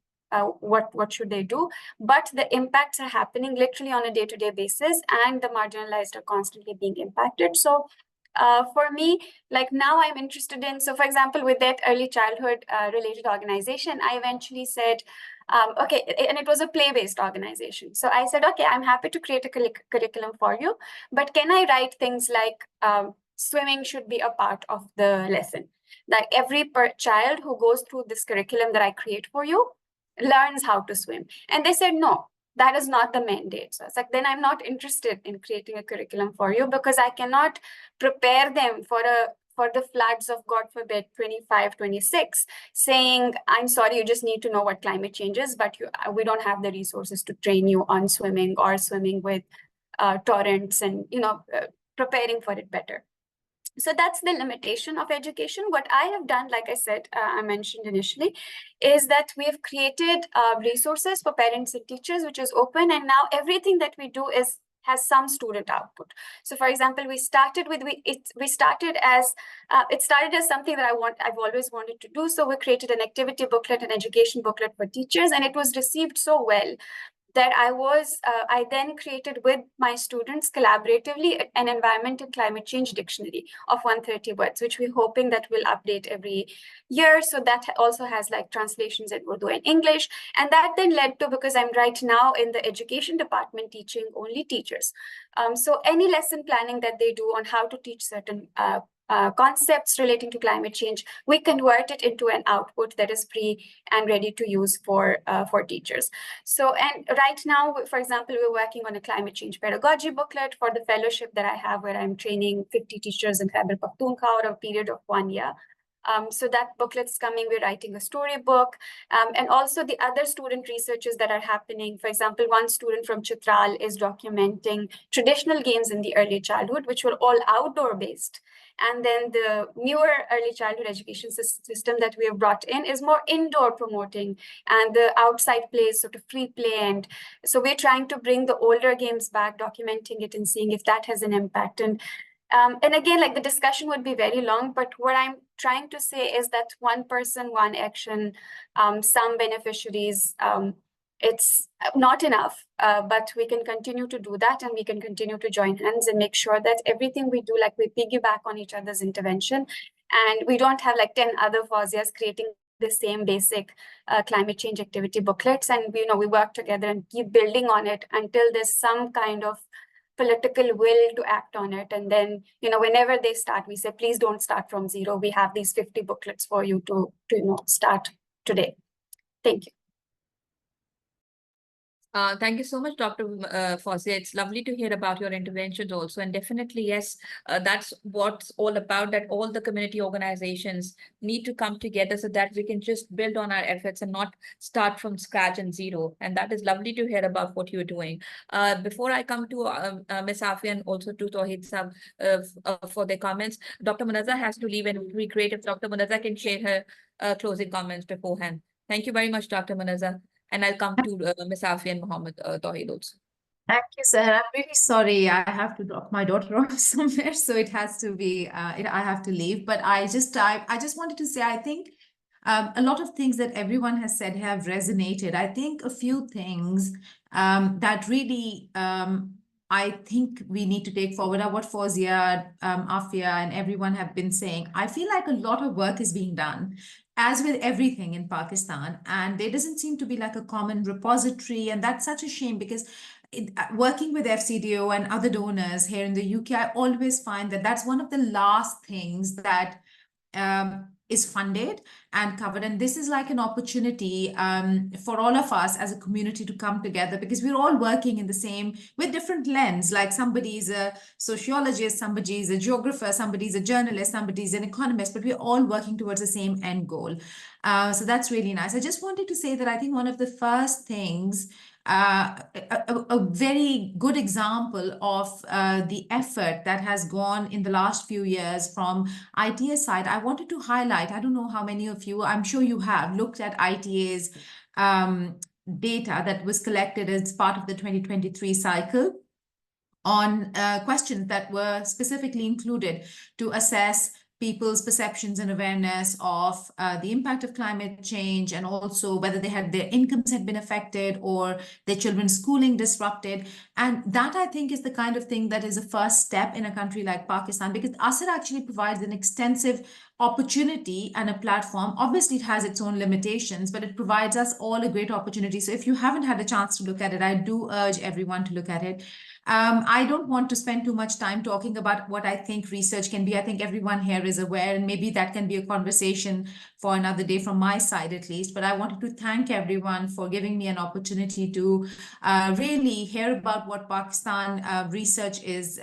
B: what should they do, but the impacts are happening literally on a day-to-day basis, and the marginalized are constantly being impacted. So for me, like now I'm interested in, so for example, with that early childhood related organization, I eventually said, okay, and it was a play-based organization. So I said, okay, I'm happy to create a curriculum for you, but can I write things like swimming should be a part of the lesson? Like every child who goes through this curriculum that I create for you learns how to swim. And they said, no, that is not the mandate. So it's like, then I'm not interested in creating a curriculum for you, because I cannot prepare them for the floods of, God forbid, 25, 26, saying, I'm sorry, you just need to know what climate change is, but we don't have the resources to train you on swimming or swimming with torrents and, you know, preparing for it better. So that's the limitation of education. What I have done, like I said, I mentioned initially, is that we have created resources for parents and teachers, which is open. And now everything that we do has some student output. So for example, it started as something that I've always wanted to do. So we created an activity booklet, an education booklet for teachers, and it was received so well that I then created with my students collaboratively an environment and climate change dictionary of 130 words, which we're hoping that will update every year. So that also has like translations in Urdu and English. And that then led to, because I'm right now in the education department teaching only teachers. So any lesson planning that they do on how to teach certain concepts relating to climate change, we convert it into an output that is free and ready to use for teachers. So, and right now, for example, we're working on a climate change pedagogy booklet for the fellowship that I have, where I'm training 50 teachers in Khyber Pakhtunkhwa over a period of 1 year. So that booklet's coming. We're writing a storybook, and also the other student researches that are happening. For example, one student from Chitral is documenting traditional games in the early childhood, which were all outdoor based. And then the newer early childhood education system that we have brought in is more indoor promoting, and the outside play is sort of free play. And so we're trying to bring the older games back, documenting it and seeing if that has an impact. And again, like the discussion would be very long, but what I'm trying to say is that one person, one action, some beneficiaries, it's not enough, but we can continue to do that, and we can continue to join hands and make sure that everything we do, like we piggyback on each other's intervention, and we don't have like 10 other Fauzias creating the same basic climate change activity booklets. And we work together and keep building on it until there's some kind of political will to act on it. And then, whenever they start, we say, please don't start from zero. We have these 50 booklets for you to start today. Thank you.
F: Thank you so much, Dr. Fawzia. It's lovely to hear about your interventions also. And definitely, yes, that's what's all about, that all the community organizations need to come together so that we can just build on our efforts and not start from scratch and zero. And that is lovely to hear about what you're doing. Before I come to Ms. Afia and also to Tawheed Sab for their comments, Dr. Munazza has to leave, and it would be great if Dr. Munazza can share her closing comments beforehand. Thank you very much, Dr. Munazza. And I'll come to Ms. Afia and Mohammed Tawheed also.
D: Thank you, sir. I'm really sorry. I have to drop my daughter off somewhere, so it has to be. I have to leave. But I just wanted to say, I think a lot of things that everyone has said have resonated. I think a few things that really I think we need to take forward are what Fawzia, Afia, and everyone have been saying. I feel like a lot of work is being done as with everything in Pakistan, and there doesn't seem to be like a common repository, and that's such a shame because working with FCDO and other donors here in the UK, I always find that that's one of the last things that is funded and covered. And this is like an opportunity for all of us as a community to come together, because we're all working in the same, with different lens. Like somebody is a sociologist, somebody is a geographer, somebody is a journalist, somebody is an economist, but we're all working towards the same end goal. So that's really nice. I just wanted to say that I think one of the first things, a very good example of the effort that has gone in the last few years from ITA's side, I wanted to highlight, I don't know how many of you, I'm sure you have looked at ITA's data that was collected as part of the 2023 cycle on questions that were specifically included to assess people's perceptions and awareness of the impact of climate change, and also whether their incomes had been affected or their children's schooling disrupted. And that, I think, is the kind of thing that is a first step in a country like Pakistan, because ASER actually provides an extensive opportunity and a platform. Obviously, it has its own limitations, but it provides us all a great opportunity. So if you haven't had a chance to look at it, I do urge everyone to look at it. I don't want to spend too much time talking about what I think research can be. I think everyone here is aware, and maybe that can be a conversation for another day from my side at least. But I wanted to thank everyone for giving me an opportunity to really hear about what Pakistan research is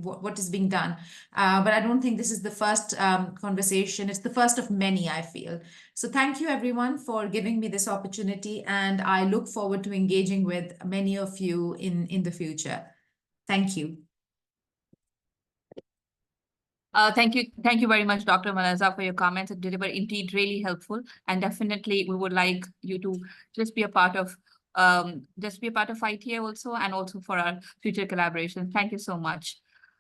D: what is being done. But I don't think this is the first conversation. It's the first of many, I feel. So thank you, everyone, for giving me this opportunity, and I look forward to engaging with many of you in the future. Thank you.
F: Thank you very much, Dr. Manaza, for your comments. They were indeed really helpful, and definitely we would like you to just be a part of ITA also, and also for our future collaboration. Thank you so much.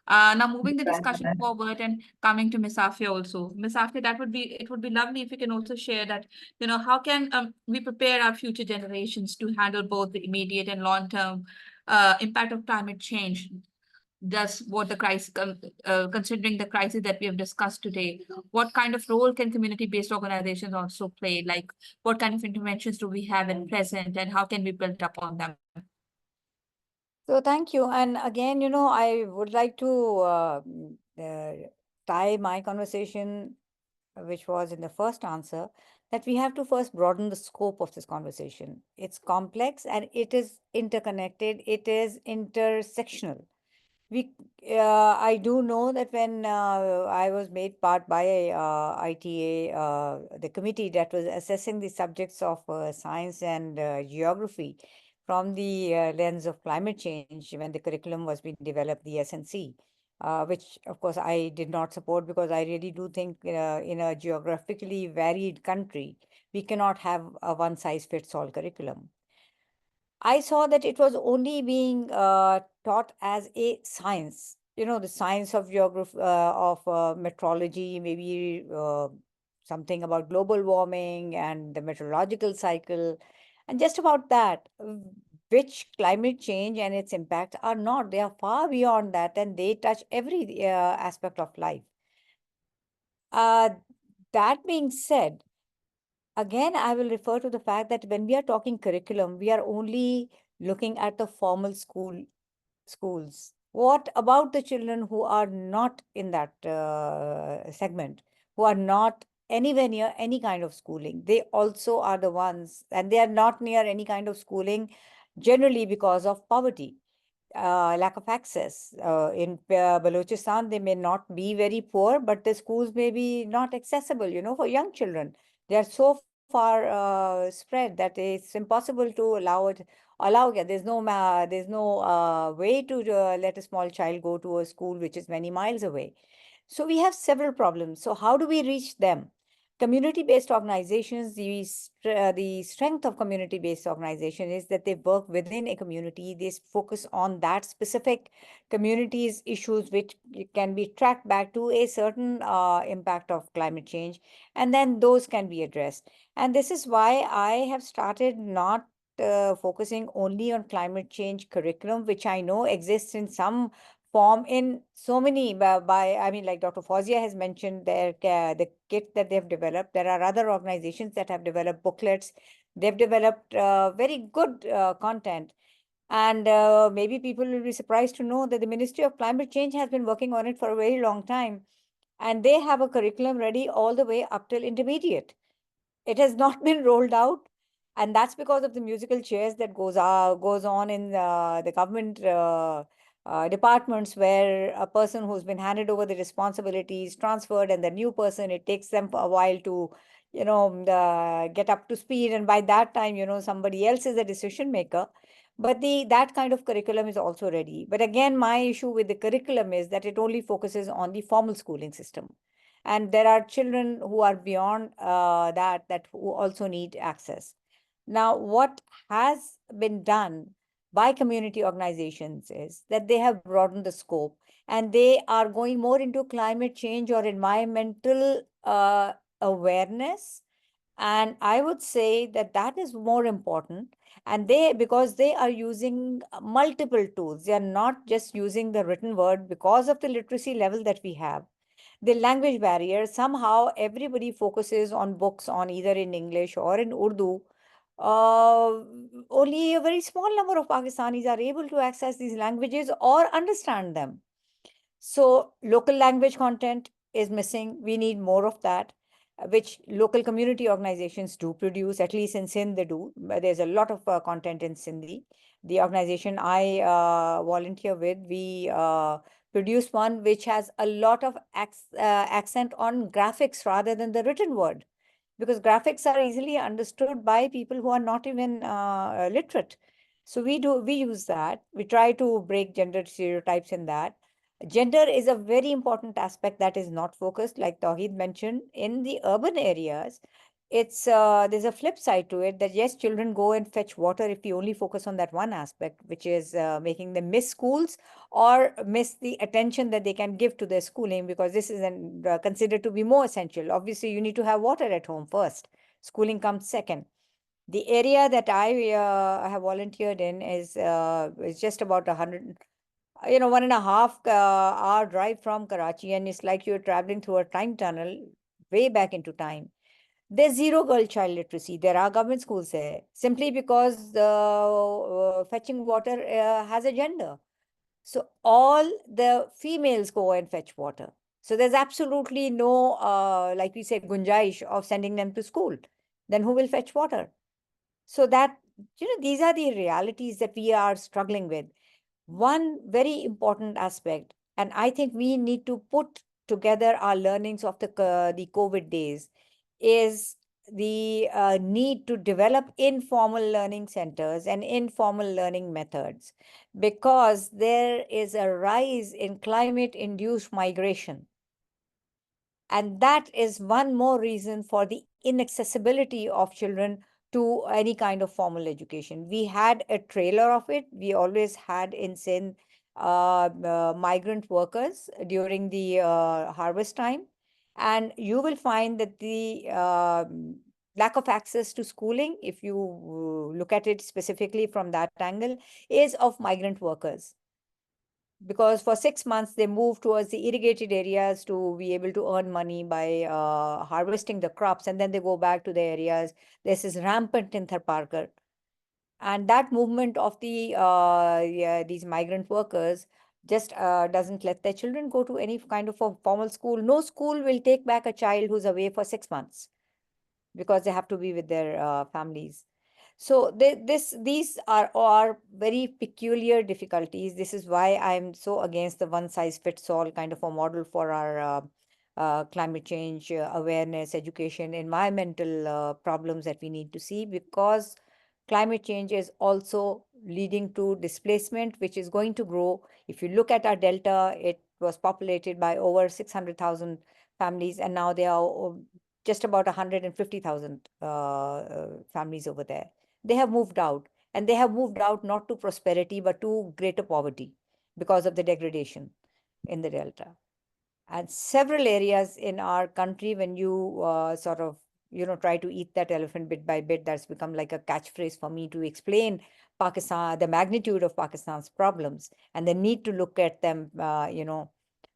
F: Now moving the discussion forward and coming to Ms. Afia also. Ms. Afia, it would be lovely if you can also share that, how can we prepare our future generations to handle both the immediate and long-term impact of climate change? What the crisis, considering the crisis that we have discussed today, what kind of role can community-based organizations also play? Like, what kind of interventions do we have at present, and how can we build upon them?
C: So thank you. And again, I would like to tie my conversation, which was in the first answer, that we have to first broaden the scope of this conversation. It's complex and it is interconnected. It is intersectional. I do know that when I was made part by ITA, the committee that was assessing the subjects of science and geography from the lens of climate change, when the curriculum was being developed, the SNC, which of course I did not support, because I really do think in a geographically varied country, we cannot have a one-size-fits-all curriculum. I saw that it was only being taught as a science, the science of geography, of meteorology, maybe something about global warming and the meteorological cycle, and just about that, which climate change and its impact are not. They are far beyond that, and they touch every aspect of life. That being said, again, I will refer to the fact that when we are talking curriculum, we are only looking at the formal schools. What about the children who are not in that segment, who are not anywhere near any kind of schooling? They also are the ones, and they are not near any kind of schooling generally because of poverty. Lack of access. In Balochistan, they may not be very poor, but the schools may be not accessible, for young children. They are so far spread that it's impossible to there's no way to let a small child go to a school which is many miles away. So we have several problems. So how do we reach them? Community-based organizations, the strength of community-based organization is that they work within a community. They focus on that specific community's issues, which can be tracked back to a certain impact of climate change, and then those can be addressed. And this is why I have started not focusing only on climate change curriculum, which I know exists in some form in so many I mean, like Dr. Fawzia has mentioned the kit that they've developed. There are other organizations that have developed booklets. They've developed very good content. And maybe people will be surprised to know that the Ministry of Climate Change has been working on it for a very long time. And they have a curriculum ready all the way up till intermediate. It has not been rolled out. And that's because of the musical chairs that goes on in the government departments, where a person who's been handed over the responsibilities transferred, and the new person, it takes them a while to, get up to speed. And by that time, somebody else is a decision maker. But that kind of curriculum is also ready. But again, my issue with the curriculum is that it only focuses on the formal schooling system. And there are children who are beyond that who also need access. Now, what has been done by community organizations is that they have broadened the scope, and they are going more into climate change or environmental awareness. And I would say that that is more important. And because they are using multiple tools, they are not just using the written word because of the literacy level that we have. The language barrier, somehow everybody focuses on books on either in English or in Urdu. Only a very small number of Pakistanis are able to access these languages or understand them. So local language content is missing. We need more of that, which local community organizations do produce, at least in Sindh they do. There's a lot of content in Sindhi. The organization I volunteer with, we produce one which has a lot of accent on graphics rather than the written word, because graphics are easily understood by people who are not even literate. So we use that. We try to break gender stereotypes in that. Gender is a very important aspect that is not focused, like Tawheed mentioned. In the urban areas, it's there's a flip side to it, that yes, children go and fetch water if we only focus on that one aspect, which is making them miss schools or miss the attention that they can give to their schooling, because this is considered to be more essential. Obviously, you need to have water at home first. Schooling comes second. The area that I have volunteered in is just about 1.5 hour drive from Karachi, and it's like you're traveling through a time tunnel way back into time. There's zero girl child literacy. There are government schools there, simply because fetching water has a gender. So all the females go and fetch water. So there's absolutely no, like we say, gunjaish of sending them to school. Then who will fetch water? So that, these are the realities that we are struggling with. One very important aspect, and I think we need to put together our learnings of the COVID days, is the need to develop informal learning centers and informal learning methods, because there is a rise in climate-induced migration. And that is one more reason for the inaccessibility of children to any kind of formal education. We had a trailer of it. We always had in Sindh migrant workers during the harvest time. And you will find that the lack of access to schooling, if you look at it specifically from that angle, is of migrant workers. Because for 6 months, they move towards the irrigated areas to be able to earn money by harvesting the crops, and then they go back to the areas. This is rampant in Tharparkar. And that movement of these migrant workers just doesn't let their children go to any kind of a formal school. No school will take back a child who's away for 6 months, because they have to be with their families. So these are very peculiar difficulties. This is why I'm so against the one size fits all kind of a model for our climate change awareness, education, environmental problems that we need to see, because climate change is also leading to displacement, which is going to grow. If you look at our delta, it was populated by over 600,000 families, and now there are just about 150,000 families over there. They have moved out, and they have moved out not to prosperity, but to greater poverty because of the degradation in the delta. And several areas in our country, when you sort of try to eat that elephant bit by bit. That's become like a catchphrase for me to explain Pakistan, the magnitude of Pakistan's problems, and the need to look at them,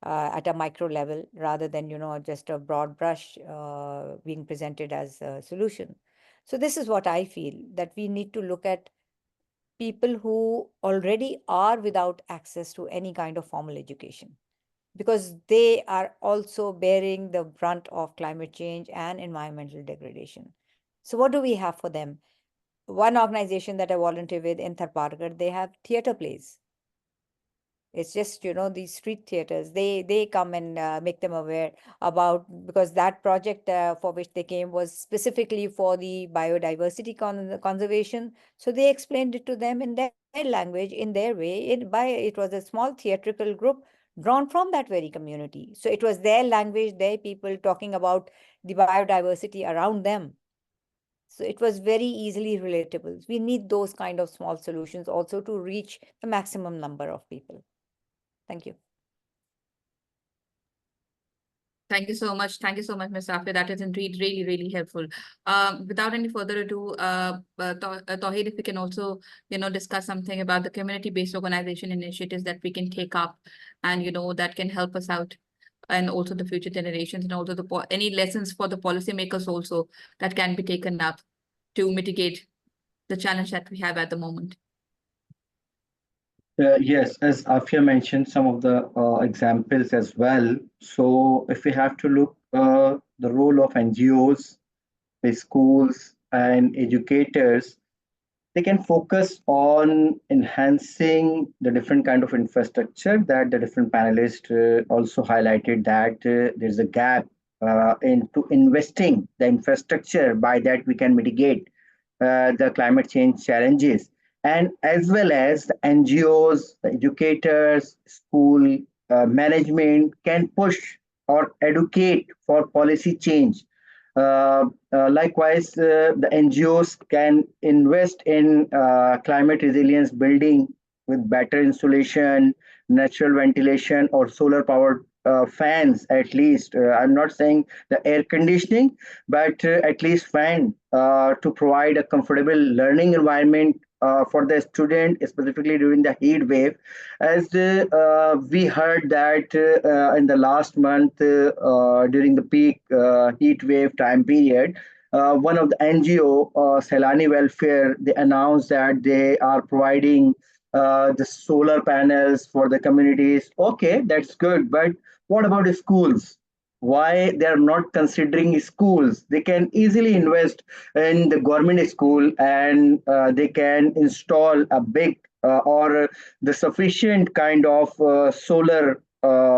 C: at a micro level rather than, just a broad brush being presented as a solution. So this is what I feel, that we need to look at people who already are without access to any kind of formal education, because they are also bearing the brunt of climate change and environmental degradation. So what do we have for them? One organization that I volunteer with in Tharparkar, they have theater plays. It's just, these street theaters, they come and make them aware about, because that project for which they came was specifically for the biodiversity conservation. So they explained it to them in their language, in their way. It was a small theatrical group drawn from that very community. So it was their language, their people talking about the biodiversity around them. So it was very easily relatable. We need those kind of small solutions also to reach the maximum number of people. Thank you.
F: Thank you so much. Thank you so much, Ms. Afia. That is indeed really, really helpful. Without any further ado, Tawheed, if we can also, discuss something about the community-based organization initiatives that we can take up and, that can help us out, and also the future generations, and also any lessons for the policymakers also that can be taken up to mitigate the challenge that we have at the moment.
E: Yes, as Afia mentioned some of the examples as well. So if we have to look the role of NGOs, the schools and educators, they can focus on enhancing the different kind of infrastructure that the different panelists also highlighted, that there's a gap into investing the infrastructure. By that we can mitigate the climate change challenges, and as well as the NGOs, the educators, school management can push or educate for policy change. Likewise, the NGOs can invest in climate resilience building with better insulation, natural ventilation, or solar powered fans at least. I'm not saying the air conditioning, but at least fan to provide a comfortable learning environment for the student, specifically during the heat wave. As we heard that in the last month, during the peak heat wave time period, one of the NGO, Selani Welfare, they announced that they are providing the solar panels for the communities. Okay, that's good, but what about the schools? Why they are not considering schools? They can easily invest in the government school, and they can install a big or the sufficient kind of solar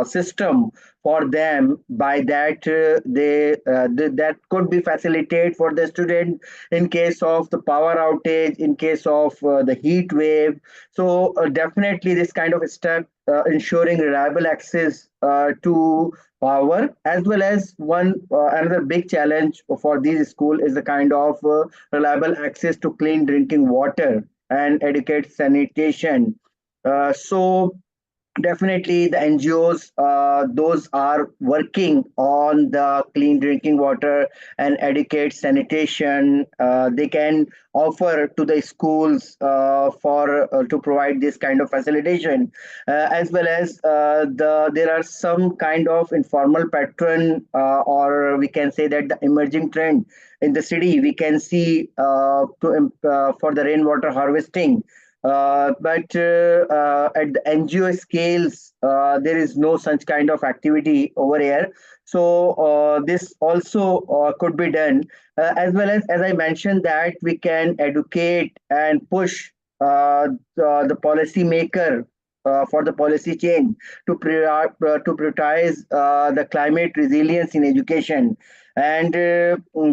E: system for them. By that that could be facilitated for the student in case of the power outage, in case of the heat wave. So definitely this kind of step ensuring reliable access to power, as well as one another big challenge for these schools is the kind of reliable access to clean drinking water and adequate sanitation. So definitely, the NGOs, those are working on the clean drinking water and adequate sanitation. They can offer to the schools for to provide this kind of facilitation, as well as there are some kind of informal pattern, or we can say that the emerging trend in the city. We can see for the rainwater harvesting. But at the NGO scales, there is no such kind of activity over here. So this also could be done, as well as I mentioned, that we can educate and push the policy maker for the policy change to prioritize the climate resilience in education. And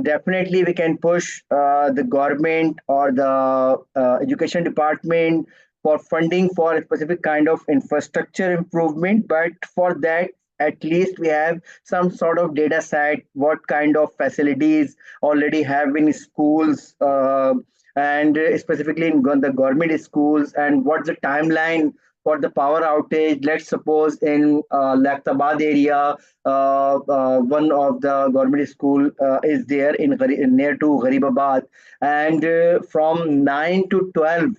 E: definitely we can push the government or the education department for funding for a specific kind of infrastructure improvement. But for that, at least we have some sort of data set, what kind of facilities already have in schools, and specifically in the government schools, and what's the timeline for the power outage. Let's suppose in Lakhtabad area, one of the government school is there near to Gharibabad, and from 9 to 12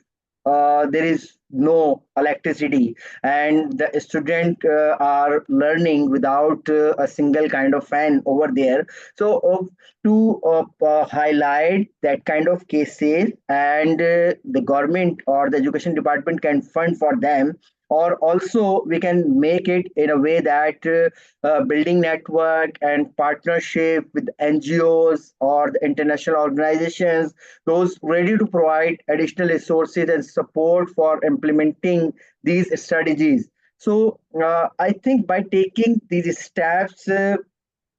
E: there is no electricity, and the student are learning without a single kind of fan over there. So to highlight that kind of cases, and the government or the education department can fund for them, or also we can make it in a way that building network and partnership with NGOs or the international organizations, those ready to provide additional resources and support for implementing these strategies. So I think by taking these steps,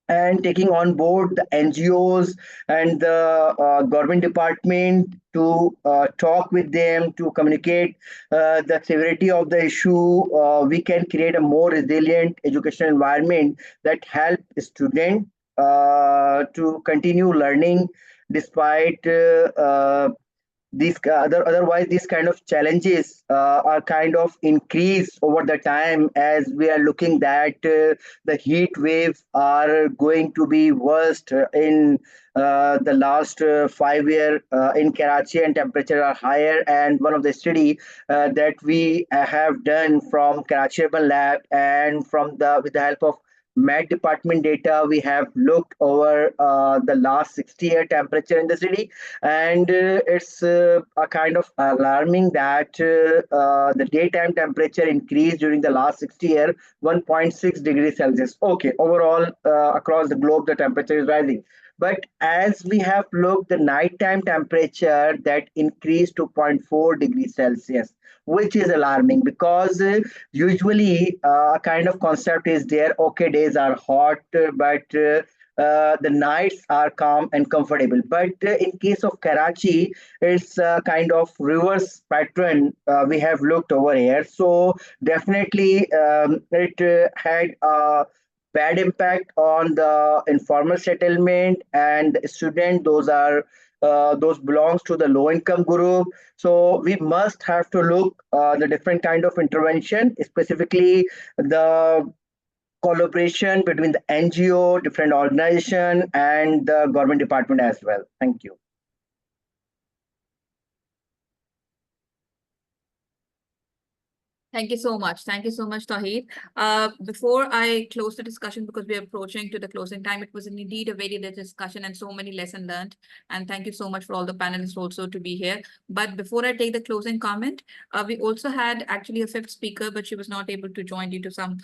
E: and taking on board the NGOs and the government department to talk with them, to communicate the severity of the issue, we can create a more resilient educational environment that help students to continue learning despite otherwise these kind of challenges are kind of increased over the time, as we are looking that the heat waves are going to be worst in the last 5 year in Karachi, and temperature are higher. And one of the study that we have done from Karachi Urban Lab, and from the with the help of Met Department data, we have looked over the last 60-year temperature in the city, and it's a kind of alarming that the daytime temperature increased during the last 60 year 1.6 degrees Celsius. Okay, overall across the globe the temperature is rising, but as we have looked, the nighttime temperature that increased to 0.4 degrees Celsius, which is alarming, because usually a kind of concept is there, okay, days are hot, but the nights are calm and comfortable. But in case of Karachi, it's a kind of reverse pattern we have looked over here. So definitely it had a bad impact on the informal settlement and student. Those belongs to the low income group. So we must have to look the different kind of intervention, specifically the collaboration between the NGO, different organization, and the government department as well. Thank you.
F: Thank you so much. Thank you so much, Tawheed. Before I close the discussion, because we are approaching to the closing time, it was indeed a very rich discussion and so many lessons learned. And thank you so much for all the panelists also to be here. But before I take the closing comment, we also had actually a fifth speaker, but she was not able to join due to some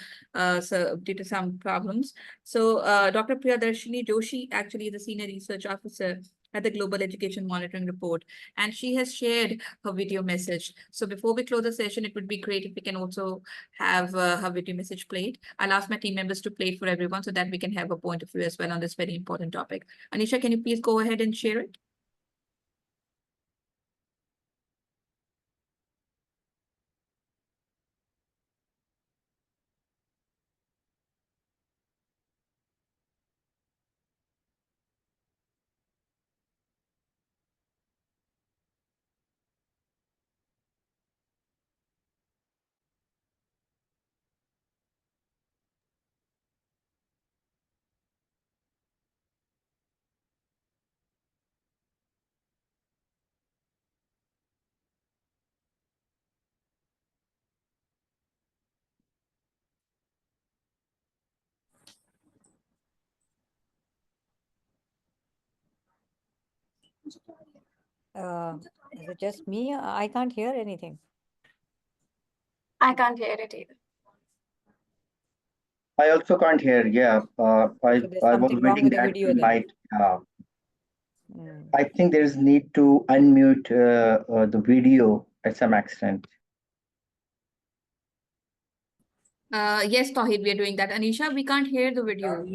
F: problems. So Dr. Priyadarshini Joshi actually is a senior research officer at the Global Education Monitoring Report, and she has shared her video message. So before we close the session, it would be great if we can also have her video message played. I'll ask my team members to play it for everyone so that we can have a point of view as well on this very important topic. Anisha, can you please go ahead and share it?
C: Is it just me? I can't hear anything.
B: I can't hear it either.
E: I also can't hear. Yeah,
C: So there's
E: I was
C: something wrong
E: waiting
C: with the
E: that
C: video
E: you
C: then.
E: might.
C: Mm.
E: I think there is need to unmute the video at some extent.
F: Yes, Tawheed, we are doing that. Anisha, we can't hear the video.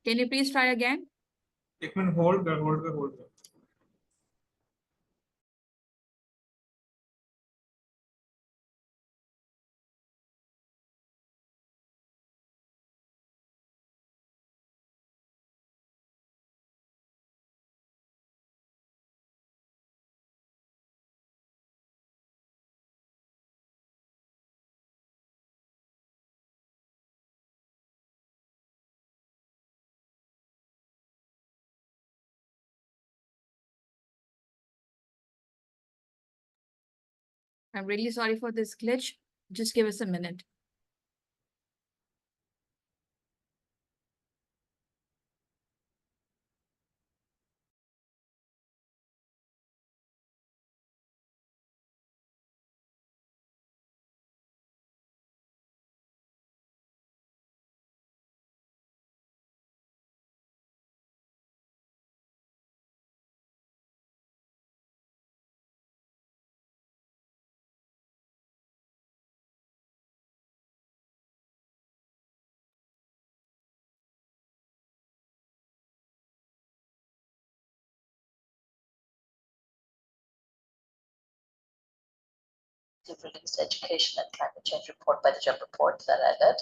F: Can you please try again?
G: एक minute hold
F: I'm really sorry for this glitch. Just give us a minute.
H: Released Education and Climate Change Report by the JEM report that I led.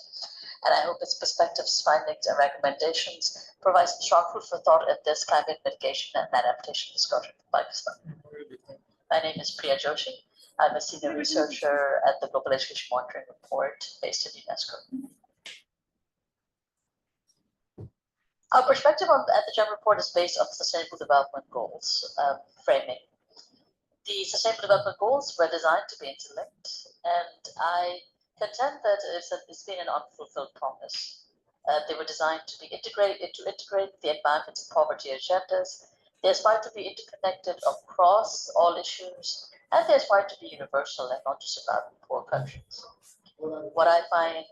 H: And I hope its perspectives, findings, and recommendations provide some strong food for thought in this climate mitigation and adaptation discussion for Pakistan. My name is Priya Joshi. I'm a senior researcher at the Global Education Monitoring Report based in UNESCO. Our perspective at the JEM report is based on Sustainable Development Goals framing. The Sustainable Development Goals were designed to be interlinked, and I contend that it's been an unfulfilled promise. They were designed to integrate the environment and poverty agendas. They aspire to be interconnected across all issues, and they aspire to be universal and not just about poor countries. What I find,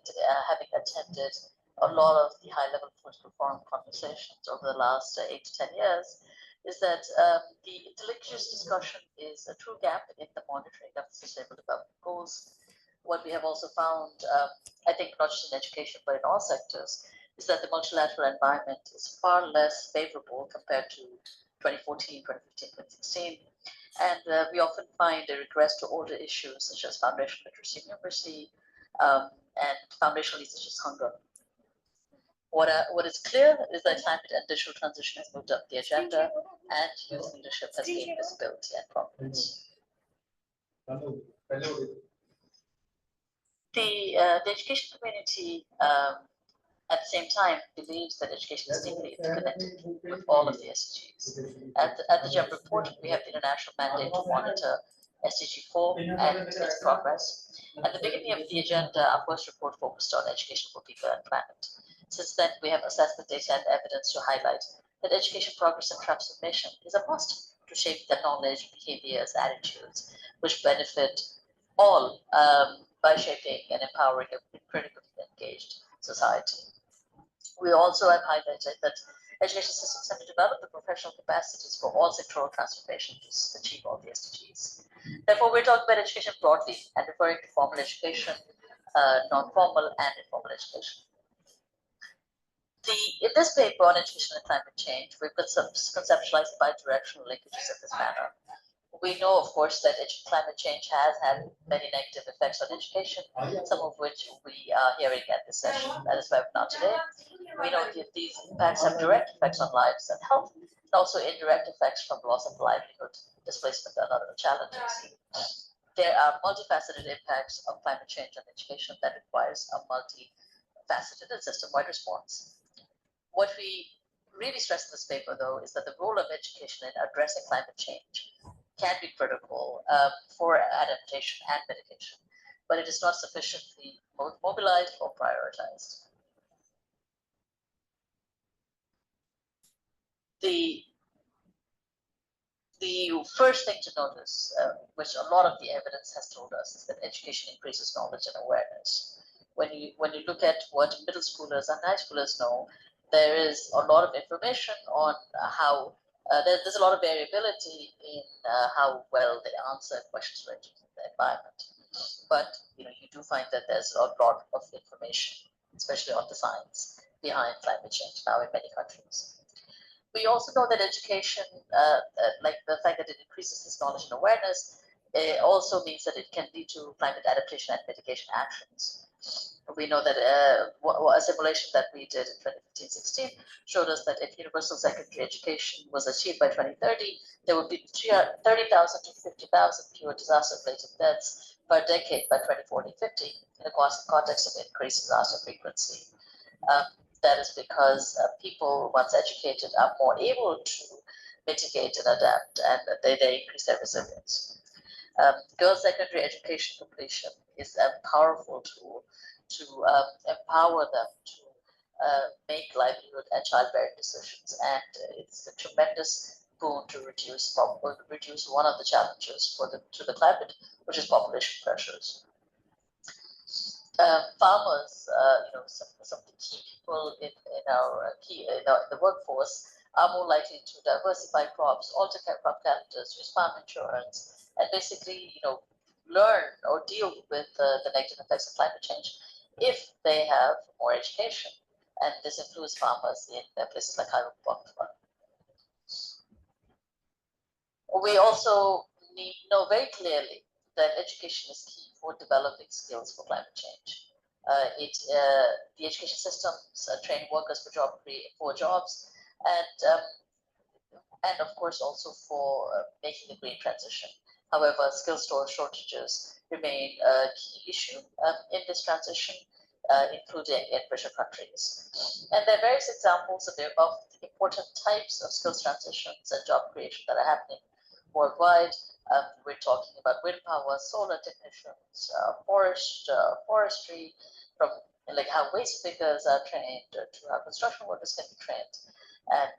H: having attended a lot of the high-level political forum conversations over the last 8 to 10 years, is that the interlinkage discussion is a true gap in the monitoring of the Sustainable Development Goals. What we have also found, I think not just in education, but in all sectors, is that the multilateral environment is far less favorable compared to 2014, 2015, 2016. And we often find a regress to older issues such as foundational literacy and numeracy, and foundational needs such as hunger. What is clear is that climate and digital transition has moved up the agenda, and youth leadership has gained visibility and prominence. The education community, at the same time, believes that education is deeply interconnected with all of the SDGs. At the JEM report, we have the international mandate to monitor SDG 4 and its progress. At the beginning of the agenda, our first report focused on education for people and planet. Since then, we have assessed the data and evidence to highlight that education progress and transformation is a must to shape the knowledge, behaviors, attitudes, which benefit all by shaping and empowering a critically engaged society. We also have highlighted that education systems have to develop the professional capacities for all sectoral transformation to achieve all the SDGs. Therefore, we're talking about education broadly and referring to formal education, non-formal and informal education. In this paper on education and climate change, we've conceptualized bi-directional linkages in this manner. We know, of course, that climate change has had many negative effects on education, some of which we are hearing at this session, at this webinar today. We know that these impacts have direct effects on lives and health, and also indirect effects from loss of livelihood, displacement, and other challenges. There are multifaceted impacts of climate change on education that requires a multifaceted and system-wide response. What we really stress in this paper, though, is that the role of education in addressing climate change can be critical for adaptation and mitigation, but it is not sufficiently mobilized or prioritized. The first thing to notice, which a lot of the evidence has told us, is that education increases knowledge and awareness. When you look at what middle schoolers and high schoolers know, there is a lot of information on how there's a lot of variability in how well they answer questions related to the environment. But you do find that there's a lot of information, especially on the science behind climate change now in many countries. We also know that education, like the fact that it increases this knowledge and awareness, it also means that it can lead to climate adaptation and mitigation actions. We know that a simulation that we did in 2015-16 showed us that if universal secondary education was achieved by 2030, there would be 30,000 to 50,000 fewer disaster-related deaths per decade by 2040-50 in the context of increased disaster frequency. That is because people, once educated, are more able to mitigate and adapt, and they increase their resilience. Girls' secondary education completion is a powerful tool to empower them to make livelihood and childbearing decisions, and it's a tremendous boon to reduce one of the challenges to the climate, which is population pressures. Farmers, some of the key people in the workforce are more likely to diversify crops, alter crop calendars, use farm insurance, and basically, learn or deal with the negative effects of climate change if they have more education. And this includes farmers in places like Kairopon. We also know very clearly that education is key for developing skills for climate change. The education systems train workers for jobs, and of course also for making the green transition. However, skill shortages remain a key issue in this transition, including in richer countries. And there are various examples of the important types of skills transitions and job creation that are happening worldwide. We're talking about wind power, solar technicians, forestry, from like how waste pickers are trained to how construction workers can be trained, and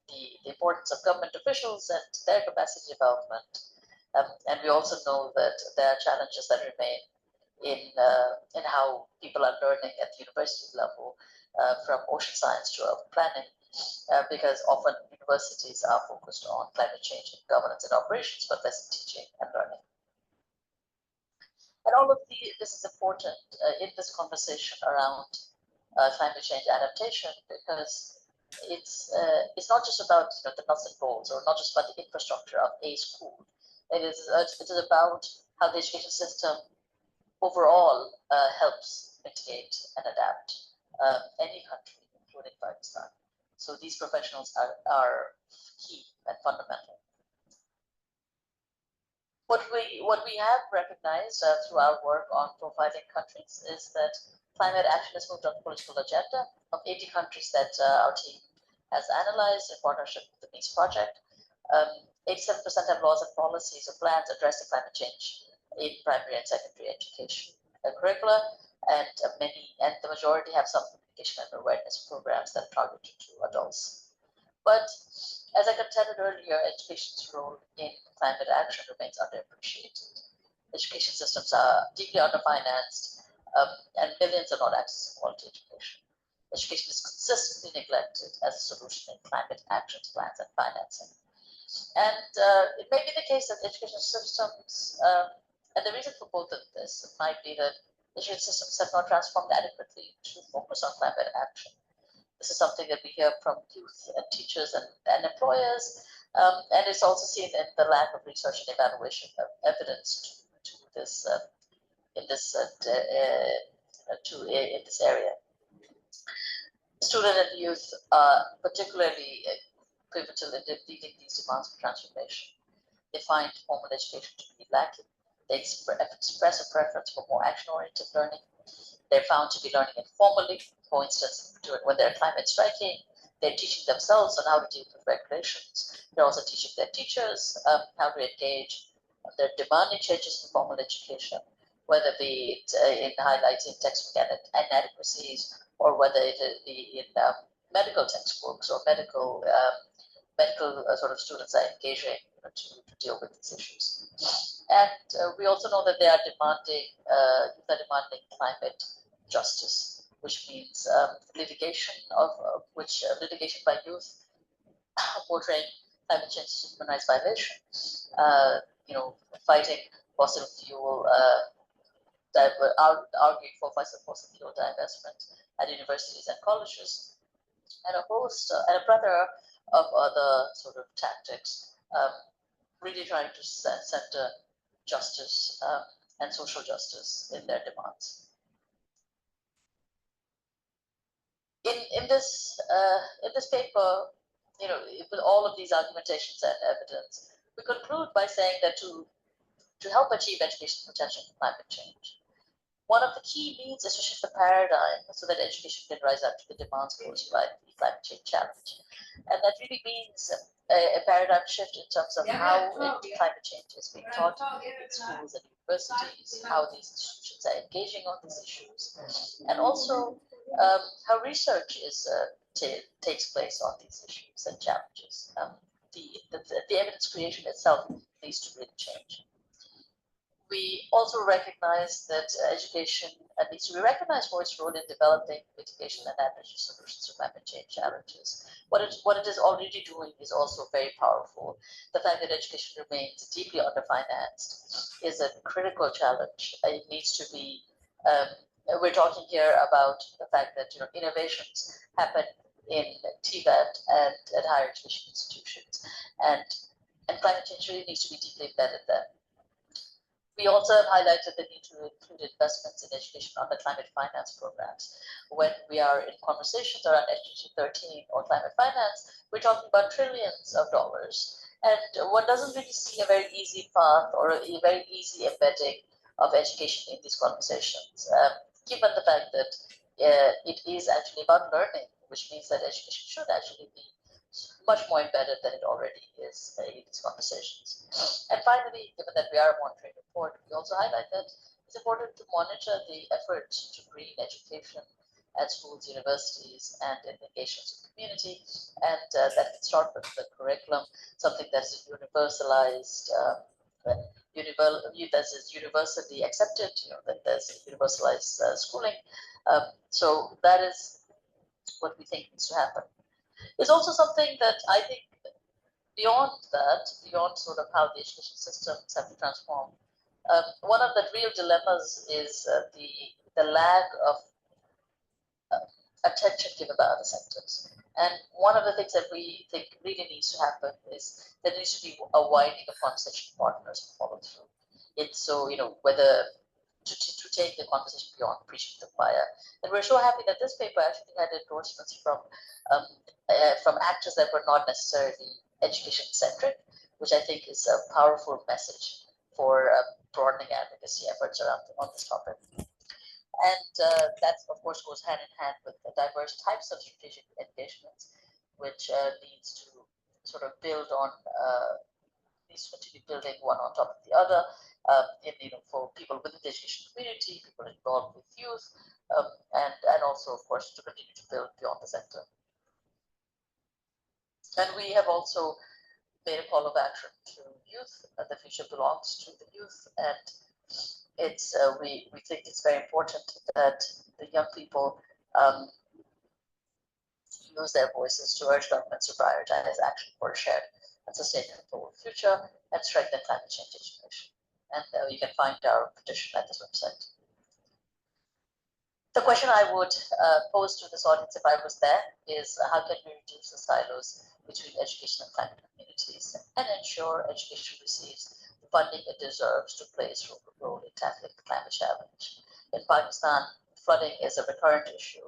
H: the importance of government officials and their capacity development. And we also know that there are challenges that remain in how people are learning at the university level, from ocean science to urban planning, because often universities are focused on climate change and governance and operations, but less in teaching and learning. And all of this is important in this conversation around climate change adaptation, because it's not just about the nuts and bolts, or not just about the infrastructure of a school. It is about how the education system overall helps mitigate and adapt any country, including Pakistan. So these professionals are key and fundamental. What we have recognized through our work on profiling countries is that climate action has moved on the political agenda of 80 countries that our team has analyzed in partnership with the Peace Project. 87% have laws and policies or plans addressing climate change in primary and secondary education curricula, and the majority have some communication and awareness programs that are targeted to adults. But as I contended earlier, education's role in climate action remains underappreciated. Education systems are deeply underfinanced, and millions are not accessing quality education. Education is consistently neglected as a solution in climate action plans and financing. And it may be the case that education systems, and the reason for both of this might be that education systems have not transformed adequately to focus on climate action. This is something that we hear from youth and teachers and employers, and it's also seen in the lack of research and evaluation of evidence in this area. Students and youth are particularly pivotal in leading these demands for transformation. They find formal education to be lacking. They express a preference for more action-oriented learning. They're found to be learning informally. For instance, when they're climate striking, they're teaching themselves on how to deal with regulations. They're also teaching their teachers how to engage. They're demanding changes in formal education, whether it be in highlighting textbook inadequacies, or whether it be in medical textbooks or medical sort of students are engaging to deal with these issues. And we also know that they are demanding climate justice, which means litigation by youth portraying climate change as humanized violation. Fighting fossil fuel, arguing for fossil fuel divestment at universities and colleges, and a plethora of other sort of tactics, really trying to center justice and social justice in their demands. In this paper, with all of these argumentations and evidence, we conclude by saying that to help achieve education potential for climate change, One of the key needs is to shift the paradigm so that education can rise up to the demands posed by the climate change challenge. And that really means a paradigm shift in terms of how climate change is being taught in schools and universities, how these institutions are engaging on these issues, and also how research takes place on these issues and challenges. The evidence creation itself needs to really change. We also recognize that education needs to be recognized for its role in developing mitigation and adaptation solutions to climate change challenges. What it is already doing is also very powerful. The fact that education remains deeply underfinanced is a critical challenge. It needs to be. We're talking here about the fact that innovations happen in TVET and at higher education institutions, and climate change really needs to be deeply embedded there. We also have highlighted the need to include investments in education under climate finance programs. When we are in conversations around SDG 13 or climate finance, we're talking about trillions of dollars. And one doesn't really see a very easy path or a very easy embedding of education in these conversations, given the fact that it is actually about learning, which means that education should actually be much more embedded than it already is in these conversations. And finally, given that we are a monitoring report, we also highlight that it's important to monitor the efforts to green education at schools, universities, and in engagements with community. And that can start with the curriculum, something that's universalized, that is universally accepted, that there's universalized schooling. So that is what we think needs to happen. It's also something that I think beyond sort of how the education systems have to transform, one of the real dilemmas is the lack of attention given by other sectors. And one of the things that we think really needs to happen is there needs to be a widening of conversation partners who follow through. It's so, whether to take the conversation beyond preaching to the choir. And we're so happy that this paper actually had endorsements from actors that were not necessarily education-centric, which I think is a powerful message for broadening advocacy efforts on this topic. And that, of course, goes hand in hand with the diverse types of strategic engagements, which needs to sort of build on, needs to continue building one on top of the other, for people within the education community, people involved with youth, and also, of course, to continue to build beyond the sector. And we have also made a call of action to youth. The future belongs to the youth, and it's we think it's very important that the young people use their voices to urge governments to prioritize action for a shared and sustainable future and strengthen climate change education. And you can find our petition at this website. The question I would pose to this audience if I was there is how can we reduce the silos between education and climate communities and ensure education receives the funding it deserves to play its role in tackling the climate challenge. In Pakistan, flooding is a recurrent issue.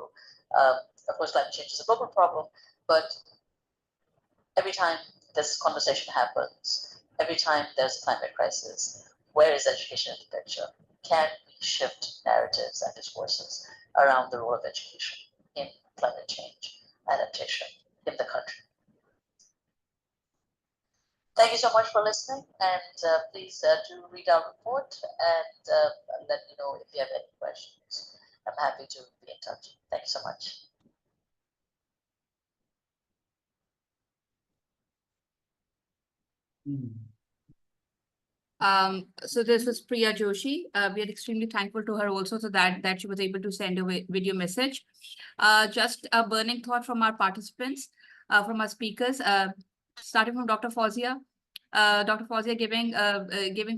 H: Of course, climate change is a global problem, but every time this conversation happens, every time there's a climate crisis, where is education in the picture? Can we shift narratives and discourses around the role of education in climate change adaptation in the country? Thank you so much for listening, and please do read our report and let me know if you have any questions. I'm happy to be in touch. Thank you so much.
F: So this was Priya Joshi. We are extremely thankful to her also so that she was able to send a video message. Just a burning thought from our participants, from our speakers, starting from Dr. Fauzia. Dr. Fauzia giving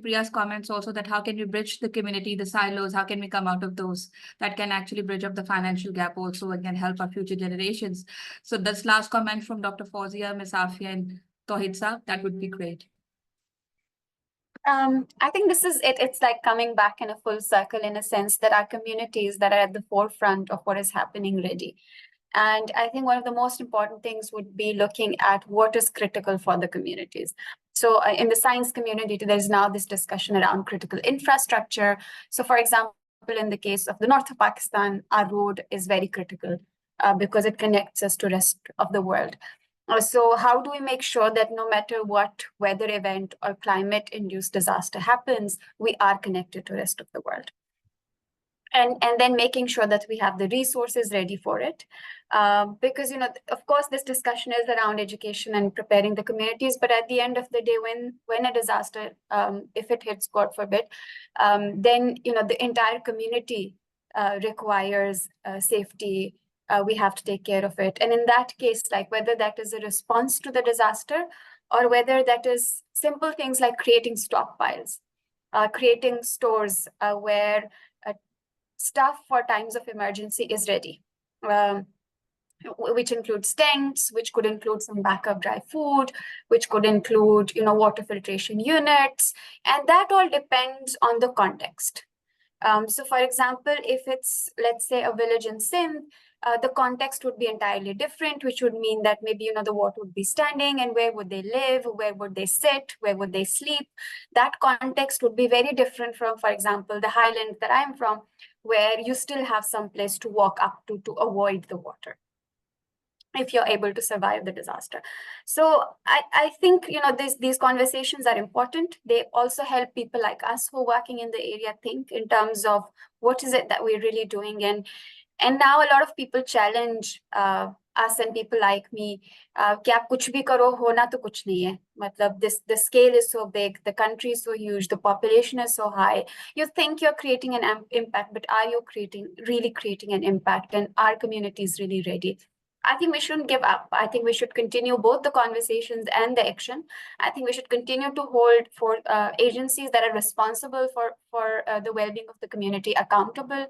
F: Priya's comments also that how can we bridge the community, the silos, how can we come out of those that can actually bridge up the financial gap also and can help our future generations. So this last comment from Dr. Fauzia, Ms. Afia and Tawhid Saab, that would be great.
B: I think this is it. It's like coming back in a full circle in a sense that our communities that are at the forefront of what is happening already. And I think one of the most important things would be looking at what is critical for the communities. So in the science community, there's now this discussion around critical infrastructure. So for example, in the case of the north of Pakistan, our road is very critical because it connects us to rest of the world. So how do we make sure that no matter what weather event or climate-induced disaster happens, we are connected to the rest of the world? And then making sure that we have the resources ready for it. Because, of course, this discussion is around education and preparing the communities, but at the end of the day, when a disaster, if it hits, God forbid, then, the entire community requires safety. We have to take care of it. And in that case, like whether that is a response to the disaster or whether that is simple things like creating stockpiles, creating stores where stuff for times of emergency is ready, which includes tents, which could include some backup dry food, which could include, water filtration units. And that all depends on the context. So for example, if it's, let's say, a village in Sindh, the context would be entirely different, which would mean that maybe, the water would be standing, and where would they live? Where would they sit? Where would they sleep? That context would be very different from, for example, the highland that I'm from, where you still have some place to walk up to avoid the water, if you're able to survive the disaster. So I think, these conversations are important. They also help people like us who are working in the area think in terms of what is it that we're really doing. And now a lot of people challenge us and people like me, कि आप कुछ भी करो, होना तो कुछ नहीं है. मतलब the scale is so big, the country is so huge, the population is so high. You think you're creating an impact, but are you really creating an impact? And our community is really ready? I think we shouldn't give up. I think we should continue both the conversations and the action. I think we should continue to hold for agencies that are responsible for the well-being of the community accountable.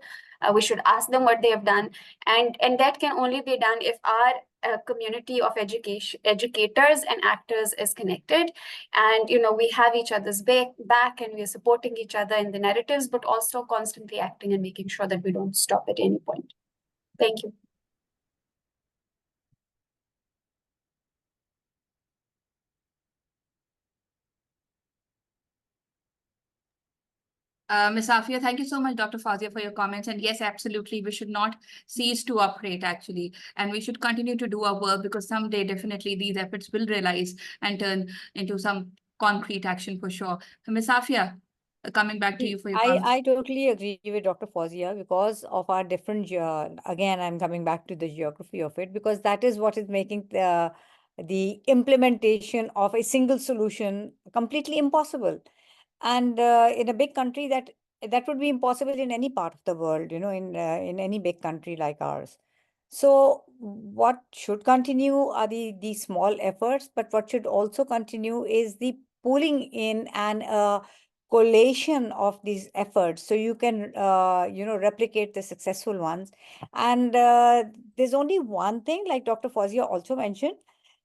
B: We should ask them what they have done. And that can only be done if our community of educators and actors is connected. And, we have each other's back and we are supporting each other in the narratives, but also constantly acting and making sure that we don't stop at any point. Thank you.
F: Ms. Afia, thank you so much, Dr. Fazia, for your comments. And yes, absolutely, we should not cease to operate, actually. And we should continue to do our work because someday, definitely, these efforts will realize and turn into some concrete action for sure. So, Ms. Afia, coming back to you for your comments.
C: I totally agree with Dr. Fazia because of our different, again, I'm coming back to the geography of it, because that is what is making the implementation of a single solution completely impossible. And in a big country, that would be impossible in any part of the world, in any big country like ours. So what should continue are these small efforts, but what should also continue is the pooling in and collation of these efforts, so you can replicate the successful ones. And there's only one thing, like Dr. Fazia also mentioned,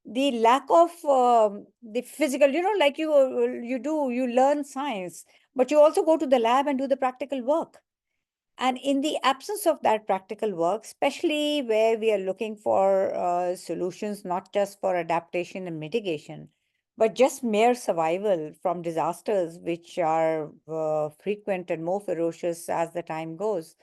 C: the lack of the physical, like you learn science, but you also go to the lab and do the practical work. And in the absence of that practical work, especially where we are looking for solutions, not just for adaptation and mitigation, but just mere survival from disasters, which are frequent and more ferocious as the time goes,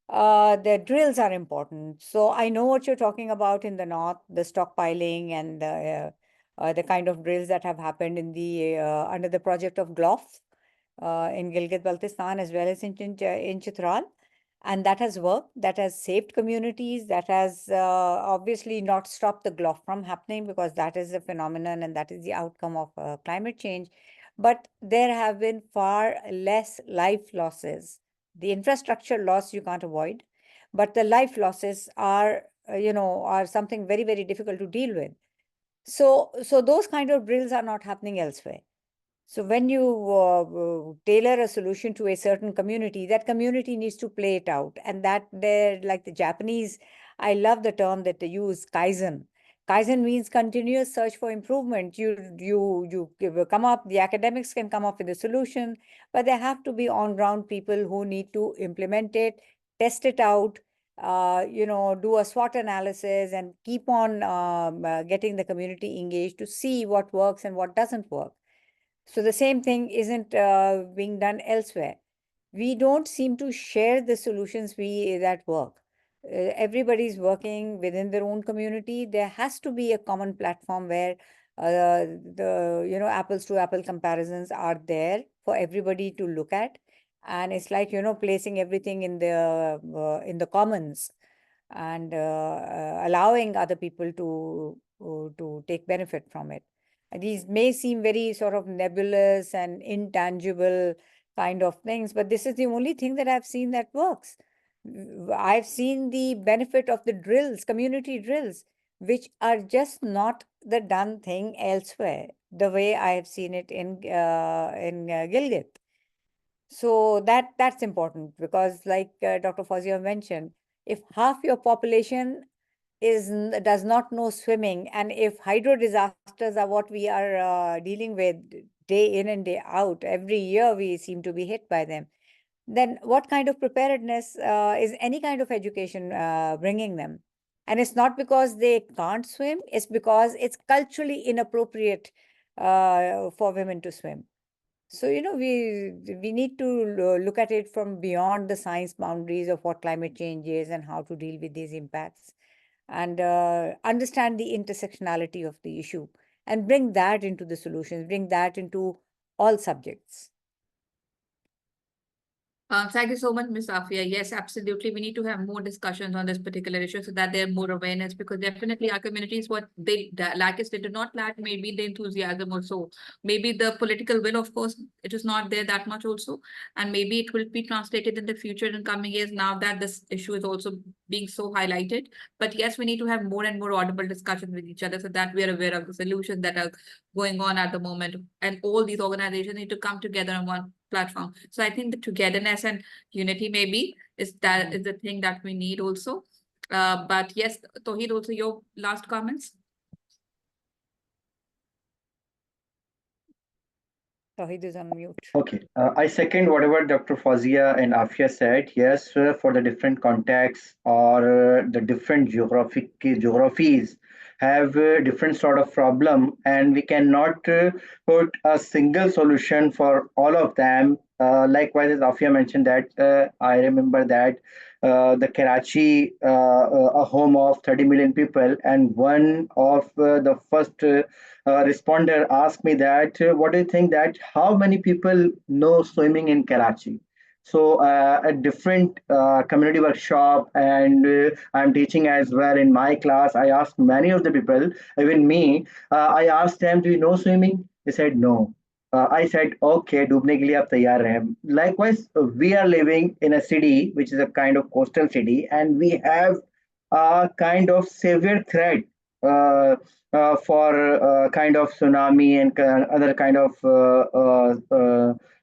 C: the drills are important. So I know what you're talking about in the north, the stockpiling and the kind of drills that have happened in the under the project of GLOF in Gilgit-Baltistan as well as in Chitral. And that has worked, that has saved communities, that has obviously not stopped the GLOF from happening, because that is a phenomenon and that is the outcome of climate change. But there have been far less life losses. The infrastructure loss you can't avoid, but the life losses are, are something very, very difficult to deal with. So those kind of drills are not happening elsewhere. So when you tailor a solution to a certain community, that community needs to play it out. And that they're like the Japanese, I love the term that they use, Kaizen. Kaizen means continuous search for improvement. You come up, the academics can come up with a solution, but there have to be on-ground people who need to implement it, test it out, do a SWOT analysis and keep on getting the community engaged to see what works and what doesn't work. So the same thing isn't being done elsewhere. we don't seem to share the solutions that work. Everybody's working within their own community. There has to be a common platform where the apples to apple comparisons are there for everybody to look at, and it's like placing everything in the commons and allowing other people to take benefit from it. And these may seem very sort of nebulous and intangible kind of things, but this is the only thing that I've seen that works. I've seen the benefit of the drills, community drills, which are just not the done thing elsewhere, the way I have seen it in Gilgit. So that's important because, like Dr. Fawzia mentioned, if half your population does not know swimming, and if hydro disasters are what we are dealing with day in and day out, every year we seem to be hit by them, then what kind of preparedness is any kind of education bringing them? And it's not because they can't swim, it's because it's culturally inappropriate for women to swim. So, we need to look at it from beyond the science boundaries of what climate change is and how to deal with these impacts, and understand the intersectionality of the issue and bring that into the solutions, bring that into all subjects.
F: Thank you so much, Ms. Afia. Yes, absolutely. We need to have more discussions on this particular issue so that there's more awareness, because definitely our communities, what they lack is they do not lack maybe the enthusiasm also. Maybe the political will, of course, it is not there that much also. And maybe it will be translated in the future in coming years now that this issue is also being so highlighted. But yes, we need to have more and more audible discussions with each other so that we are aware of the solutions that are going on at the moment. And all these organizations need to come together on one platform. So I think the togetherness and unity maybe is the thing that we need also. But yes, Tawheed, also your last comments.
C: Tawheed is on mute.
E: Okay, I second whatever Dr. Fawzia and Afia said. Yes, for the different contexts or the different geographies have different sort of problem, and we cannot put a single solution for all of them. Likewise, as Afia mentioned that I remember that the Karachi, a home of 30 million people, and one of the first responder asked me that, what do you think that how many people know swimming in Karachi? So a different community workshop, and I'm teaching as well in my class. I asked many of the people, even me, I asked them, do you know swimming? They said no. I said, okay, डूबने के लिए आप तैयार हैं. Likewise, we are living in a city which is a kind of coastal city, and we have a kind of severe threat for kind of tsunami and other kind of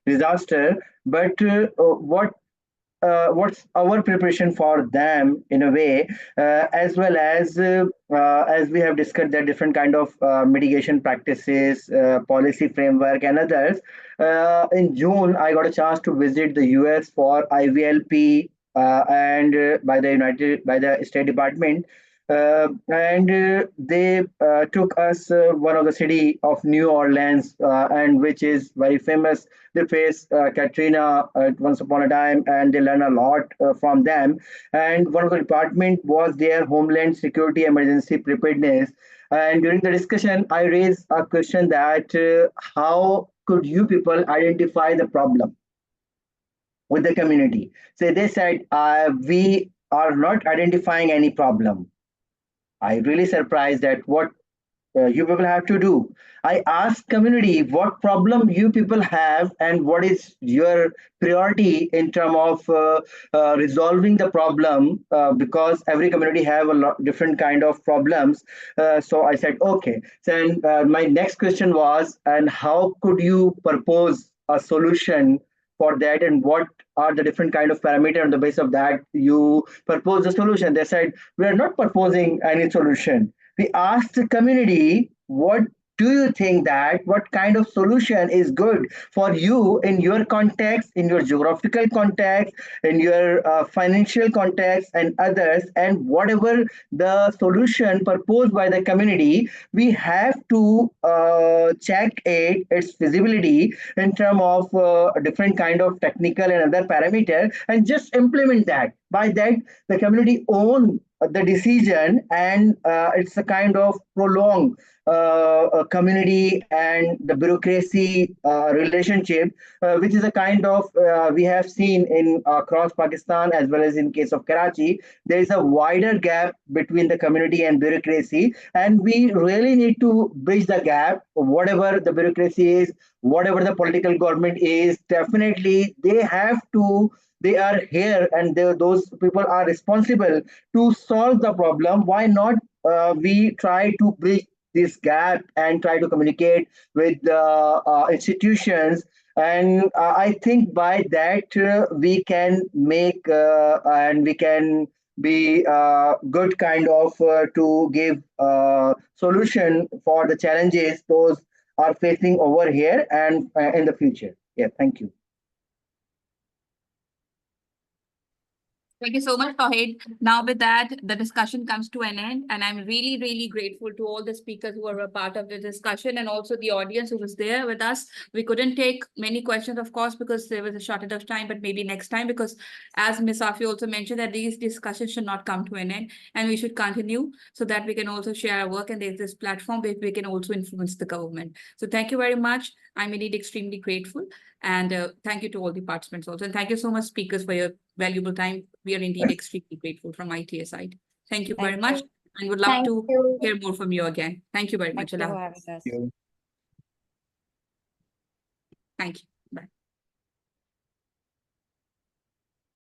E: disaster. But what's our preparation for them in a way, as well as we have discussed that different kind of mitigation practices, policy framework and others. In June, I got a chance to visit the US for IVLP and by the State Department. And they took us one of the city of New Orleans, and which is very famous. They faced Katrina once upon a time, and they learned a lot from them. And one of the department was their Homeland Security Emergency Preparedness. And during the discussion, I raised a question that how could you people identify the problem with the community? So they said, we are not identifying any problem. I really surprised at what you people have to do. I asked community what problem you people have and what is your priority in terms of resolving the problem, because every community have a lot different kind of problems. So I said, okay. So my next question was, and how could you propose a solution for that, and what are the different kind of parameter on the basis of that you propose the solution? They said, we are not proposing any solution. We asked the community what do you think that what kind of solution is good for you in your context, in your geographical context, in your financial context and others, and whatever the solution proposed by the community, we have to check its feasibility in terms of different kind of technical and other parameter, and just implement that. By that, the community own the decision, and it's a kind of prolonged community and the bureaucracy relationship, which is a kind of we have seen in across Pakistan as well as in case of Karachi. There is a wider gap between the community and bureaucracy, and we really need to bridge the gap. Whatever the bureaucracy is, whatever the political government is, definitely they are here, and those people are responsible to solve the problem. Why not we try to bridge this gap and try to communicate with the institutions? And I think by that we can make and we can be good kind of to give solution for the challenges those are facing over here and in the future. Yeah, thank you.
F: Thank you so much, Tawheed. Now with that, the discussion comes to an end, and I'm really, really grateful to all the speakers who were a part of the discussion, and also the audience who was there with us. We couldn't take many questions, of course, because there was a shortage of time, but maybe next time, because as Ms. Safi also mentioned, that these discussions should not come to an end, and we should continue so that we can also share our work, and there's this platform where we can also influence the government. So thank you very much. I'm indeed extremely grateful. And thank you to all the participants also. And thank you so much, speakers, for your valuable time. We are indeed extremely grateful from ITA side. Thank you very much. And would love to hear more from you again. Thank you very much.
C: Thank you for having us.
F: Thank you.